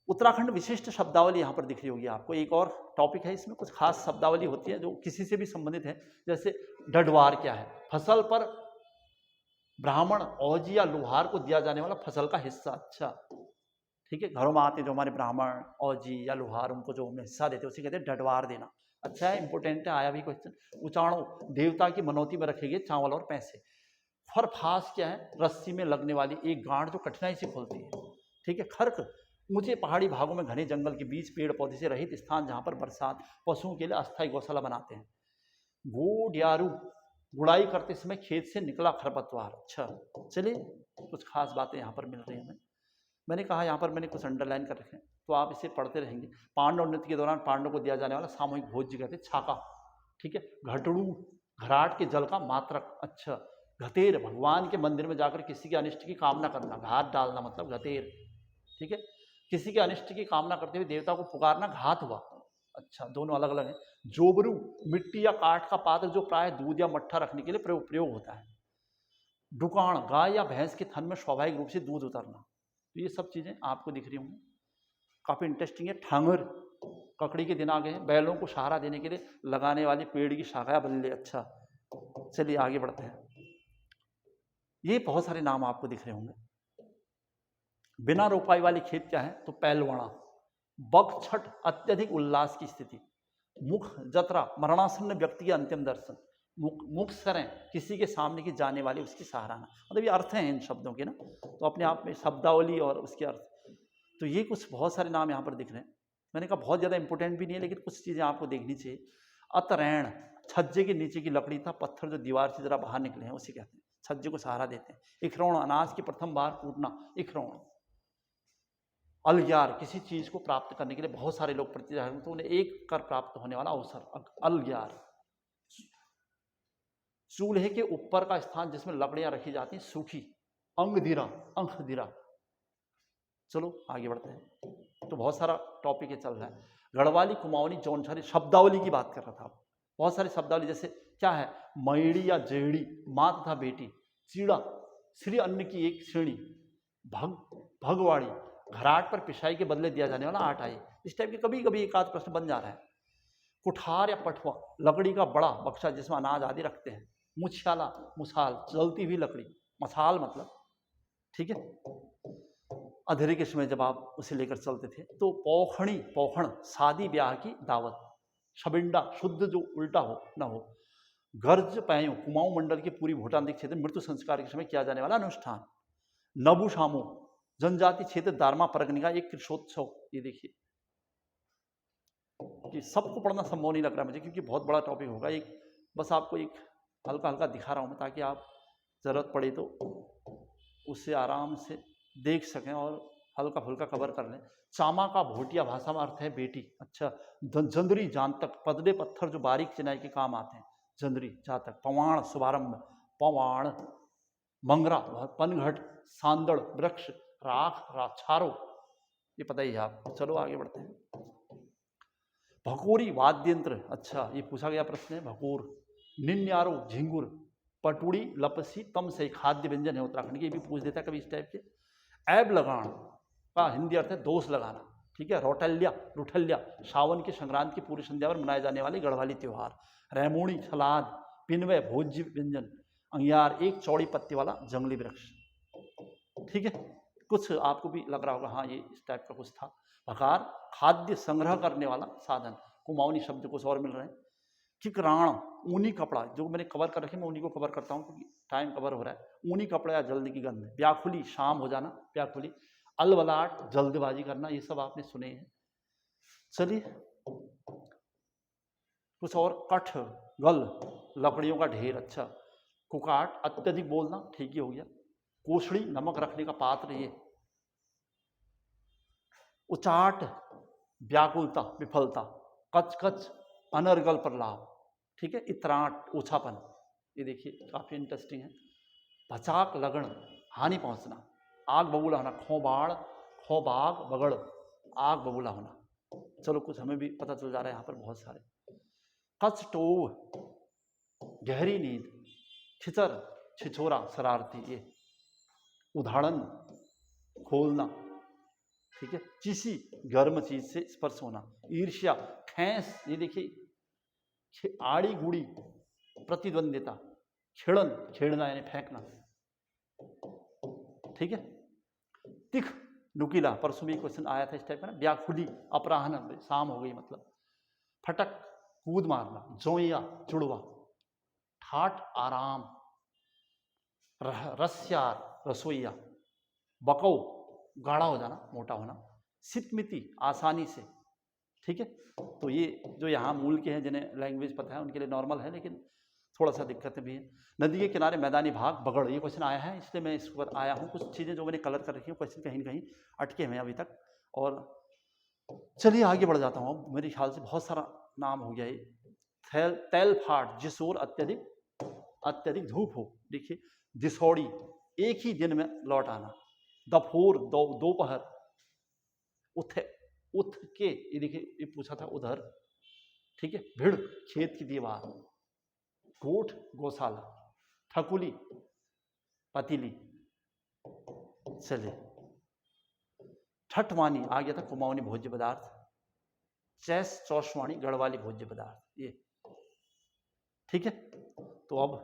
उत्तराखंड विशिष्ट शब्दावली यहाँ पर दिख रही होगी आपको। एक और टॉपिक है, इसमें कुछ खास शब्दावली होती है जो किसी से भी संबंधित है। जैसे डडवार क्या है, फसल पर ब्राह्मण औजी या लोहार को दिया जाने वाला फसल का हिस्सा। अच्छा, ठीक है, घरों में आते जो हमारे ब्राह्मण औजी या लोहार, उनको जो हमें हिस्सा देते उसे कहते हैं डडवार देना। अच्छा है, इंपोर्टेंट है, आया भी क्वेश्चन। उचाणो देवता की मनौती में रखे गए चावल और पैसे। फरफास क्या है, रस्सी में लगने वाली एक गांठ जो कठिनाई से खुलती है, ठीक है। खर्क ऊंचे पहाड़ी भागों में घने जंगल के बीच पेड़ पौधे से रहित स्थान जहां पर बरसात पशुओं के लिए अस्थायी गौशाला बनाते हैं। गोड्यारू गुड़ाई करते समय खेत से निकला खरपतवार। अच्छा, चलिए, कुछ खास बातें यहाँ पर मिल रही हैं हमें। मैंने कहा यहाँ पर मैंने कुछ अंडरलाइन कर रखे हैं, तो आप इसे पढ़ते रहेंगे। पांडव नृत्य के दौरान पांडव को दिया जाने वाला सामूहिक भोज्य कहते हैं छाका, ठीक है। घटड़ू घराट के जल का मात्रक। अच्छा, घतेर भगवान के मंदिर में जाकर किसी के अनिष्ट की कामना करना, घात डालना मतलब घतेर, ठीक है। किसी के अनिष्ट की कामना करते हुए देवता को पुकारना घात हुआ। अच्छा, दोनों अलग अलग हैं। जोबरू मिट्टी या काठ का पात्र जो प्राय दूध या मट्ठा रखने के लिए प्रयोग होता है। डुकाण गाय या भैंस के थन में स्वाभाविक रूप से दूध उतरना। तो ये सब चीजें आपको दिख रही होंगी, काफी इंटरेस्टिंग है। ठांगर ककड़ी के दिन आ गए हैं, बैलों को सहारा देने के लिए लगाने वाली पेड़ की शाखा या बल्ले। अच्छा, चलिए आगे बढ़ते हैं। ये बहुत सारे नाम आपको दिख रहे होंगे। बिना रोपाई वाली खेत क्या है, तो पैलवाड़ा। बगछठ अत्यधिक उल्लास की स्थिति। मुख जत्रा मरणासन्न व्यक्ति के अंतिम दर्शन। मुख सरें किसी के सामने की जाने वाली उसकी सराहना। मतलब ये अर्थ हैं इन शब्दों के ना, तो अपने आप में शब्दावली और उसके अर्थ। तो ये कुछ बहुत सारे नाम यहाँ पर दिख रहे हैं। मैंने कहा बहुत ज़्यादा इंपॉर्टेंट भी नहीं है, लेकिन कुछ चीज़ें आपको देखनी चाहिए। अतरैण छज्जे के नीचे की लकड़ी था, पत्थर जो दीवार से जरा बाहर निकले हैं उसे कहते हैं, छज्जे को सहारा देते हैं। इखरोण अनाज की प्रथम बार कूटना, इखरोण। अलग्यार किसी चीज को प्राप्त करने के लिए बहुत सारे लोग प्रतिज्ञा करते हैं तो उन्हें एक कर प्राप्त होने वाला अवसर, अलग्यार। चूल्हे के ऊपर का स्थान जिसमें लकड़ियां रखी जाती हैं, सूखी। अंगधीरा, अंखधीरा। चलो आगे बढ़ते हैं, तो बहुत सारा टॉपिक ये चल रहा है। गढ़वाली, कुमाऊनी, जौनसारी शब्दावली की बात कर रहा था। बहुत सारी शब्दावली जैसे क्या है, मईड़ी या जेड़ी, माँ तथा बेटी। चीड़ा श्री अन्न की एक श्रेणी। भगवाड़ी घराट पर पिशाई के बदले दिया जाने वाला आटाई। इस टाइप के कभी कभी एक आध प्रश्न बन जा रहा है। कुठार या पटवा लकड़ी का बड़ा बक्सा जिसमें अनाज आदि रखते हैं। मुछाला मुसाल जलती हुई लकड़ी, मसाल मतलब, ठीक है। अंधेरे के समय जब आप उसे लेकर चलते थे। तो पौखणी पौखण शादी ब्याह की दावत। छबिंडा शुद्ध जो उल्टा हो ना हो। गर्ज पैयों कुमाऊं मंडल के पूरी भूटान क्षेत्र में मृत्यु संस्कार के समय किया जाने वाला अनुष्ठान। नबू शामो जनजाति क्षेत्र दारमा परगने का एक कृषोत्सव। ये देखिए कि सबको पढ़ना संभव नहीं लग रहा मुझे, क्योंकि बहुत बड़ा टॉपिक होगा। एक बस आपको एक हल्का हल्का दिखा रहा हूँ मैं, ताकि आप जरूरत पड़े तो उससे आराम से देख सकें और हल्का फुल्का कवर कर लें। चामा का भोटिया भाषा में अर्थ है बेटी। अच्छा, जंदरी जांतक पतले पत्थर जो बारीक चिनाई के काम आते हैं, जंदरी जातक। पवाण शुभारंभ, पवाण। मंगरा पनघट, सांदड़ वृक्ष, राख राछारो, ये पता ही है आप। चलो आगे बढ़ते हैं। भकोरी वाद्य यंत्र, अच्छा ये पूछा गया प्रश्न है। भकोर, निन्यारो झिंगुर, पटुड़ी, लपसी, तम से खाद्य व्यंजन है उत्तराखंड के, ये भी पूछ देता है कभी इस टाइप के। ऐब लगान का हिंदी अर्थ है दोष लगाना, ठीक है। रोटल्या, रुठल्या, सावन की संक्रांति की पूरी संध्या पर मनाए जाने वाले गढ़वाली त्योहार। रेमोणी, सलाद, पिनवे, भोज्य व्यंजन। अंगियार, एक चौड़ी पत्ती वाला जंगली वृक्ष, ठीक है। कुछ आपको भी लग रहा होगा हाँ ये इस टाइप का कुछ था। भकार, खाद्य संग्रह करने वाला साधन। कुमाऊनी शब्द कुछ और मिल रहे हैं। किकराण, ऊनी कपड़ा, जो मैंने कवर कर रखे मैं उन्हीं को कवर करता हूँ क्योंकि टाइम कवर हो रहा है। ऊनी कपड़ा या जल्दी की गंध। व्याकुली, शाम हो जाना, व्याकुली। अलबलाट, जल्दबाजी करना, ये सब आपने सुने हैं। चलिए कुछ और। कठ, गल, लकड़ियों का ढेर, अच्छा। कुकाट, अत्यधिक बोलना, ठीक ही हो गया। कोशड़ी, नमक रखने का पात्र, ये। उचाट, व्याकुलता, विफलता। कच कच, अनर्गल पर लाभ, ठीक है। इतराट, ओछापन, ये देखिए काफी इंटरेस्टिंग है। भचाक, लगन, हानि पहुंचना। आग बबूला होना, खोबाड़, खोबाग, बगड़, आग बबूला होना। चलो कुछ हमें भी पता चल जा रहा है यहाँ पर बहुत सारे। कच टोव, गहरी नींद। खिचर, छिछोरा, शरारती, ये। उदाहरण, खोलना, ठीक है। चीसी, गर्म चीज से स्पर्श होना। ईर्ष्या, खैस, ये देखिए आड़ी गुड़ी, प्रतिद्वंदिता। छेड़न, छेड़ना यानी फेंकना, ठीक है। तिख, नुकीला, परसों में क्वेश्चन आया था इस टाइप का ना। व्याकुली, अपराहन, शाम हो गई मतलब। फटक, कूद मारना। जोइया, जुड़वा। ठाठ, आराम। रस्यार, रसोईया। बकौ, गाढ़ा हो जाना, मोटा होना। सितमिति, आसानी से, ठीक है। तो ये जो यहाँ मूल के हैं जिन्हें लैंग्वेज पता है उनके लिए नॉर्मल है, लेकिन थोड़ा सा दिक्कत भी है। नदी के किनारे मैदानी भाग, बगड़, ये क्वेश्चन आया है इसलिए मैं इस पर आया हूँ। कुछ चीज़ें जो मैंने कलर कर रखी हूँ, क्वेश्चन कहीं ना कहीं अटके हुए हैं अभी तक। और चलिए आगे बढ़ जाता हूँ। मेरे ख्याल से बहुत सारा नाम हो गया ये। तैल फाट, जिस ओर अत्यधिक धूप हो, देखिए। दिसौड़ी, एक ही दिन में लौट आना। दफोर, दोपहर। उथ के, ये देखिए ये पूछा था उधर, ठीक है। भिड़, खेत की दीवार। गोठ, गौशाला। ठकुली, पतीली। चलिए ठठवानी आ गया था, कुमाऊनी भोज्य पदार्थ। चैस, चौशवाणी, गढ़वाली भोज्य पदार्थ, ये, ठीक है। तो अब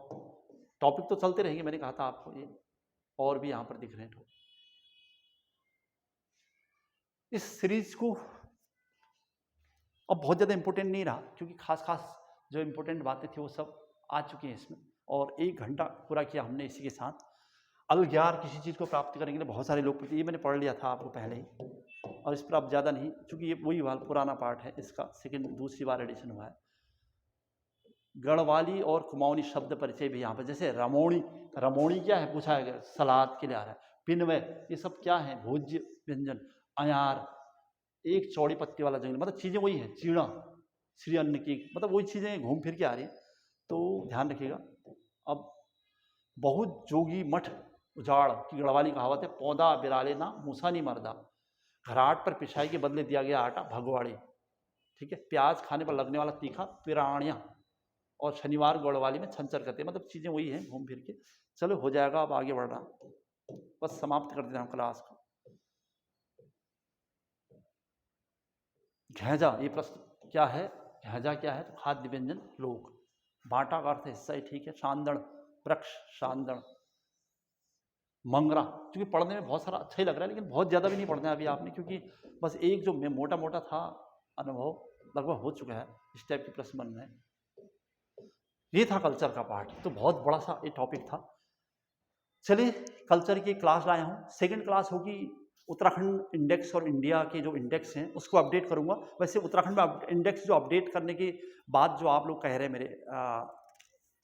टॉपिक तो चलते रहेंगे, मैंने कहा था आपको ये और भी यहां पर दिख रहे हैं। इस सीरीज को अब बहुत ज़्यादा इंपॉर्टेंट नहीं रहा क्योंकि खास जो इंपॉर्टेंट बातें थी वो सब आ चुकी हैं इसमें, और 1 घंटा पूरा किया हमने इसी के साथ। अलग्यार, किसी चीज़ को प्राप्त करने के लिए बहुत सारे लोग, ये मैंने पढ़ लिया था आपको पहले ही, और इस पर अब ज़्यादा नहीं, क्योंकि ये वही पुराना पार्ट है, इसका दूसरी बार एडिशन हुआ है। गढ़वाली और कुमाऊनी शब्द परिचय भी यहाँ पर, जैसे रमोणी, रमोणी क्या है पूछा गया, सलाद के लिए आ रहा है। पिनवे, ये सब क्या है, भोज्य व्यंजन। अयार, एक चौड़ी पत्ती वाला जंगल, मतलब चीज़ें वही है। चीड़ा, श्री अन्न की, मतलब वही चीज़ें घूम फिर के आ रही हैं, तो ध्यान रखिएगा। अब बहुत जोगी मठ उजाड़ की गढ़वाली कहावत है। पौधा बिराले ना, मूसा नहीं मरदा। घराट पर पिसाई के बदले दिया गया आटा, भगवाड़ी, ठीक है। प्याज खाने पर लगने वाला तीखा, पिराणिया। और शनिवार गढ़वाली में छंचर कहते हैं, मतलब चीज़ें वही हैं घूम फिर के। चलो हो जाएगा, अब आगे बढ़ रहा, बस समाप्त कर देना क्लास को। घेजा, ये प्रश्न क्या है, घेजा क्या है, तो खाद्य व्यंजन लोक। बाटा का अर्थ हिस्सा ही, ठीक है। शांदण, वृक्ष, शांदण। मंगरा, क्योंकि पढ़ने में बहुत सारा अच्छा ही लग रहा है, लेकिन बहुत ज़्यादा भी नहीं पढ़ना है अभी आपने, क्योंकि बस एक जो मोटा मोटा था अनुभव लगभग हो चुका है, इस टाइप के प्रश्न बन रहे हैं। ये था कल्चर का पार्ट, तो बहुत बड़ा सा ये टॉपिक था। चलिए कल्चर की क्लास लाया हूँ। सेकंड क्लास होगी उत्तराखंड इंडेक्स और इंडिया के जो इंडेक्स हैं उसको अपडेट करूँगा। वैसे उत्तराखंड में इंडेक्स जो अपडेट करने के बाद जो आप लोग कह रहे हैं मेरे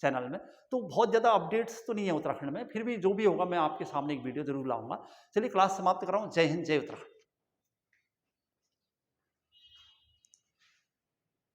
चैनल में, तो बहुत ज़्यादा अपडेट्स तो नहीं है उत्तराखंड में, फिर भी जो भी होगा मैं आपके सामने एक वीडियो जरूर लाऊंगा। चलिए क्लास समाप्त कर रहा हूँ। जय हिंद, जय उत्तराखंड।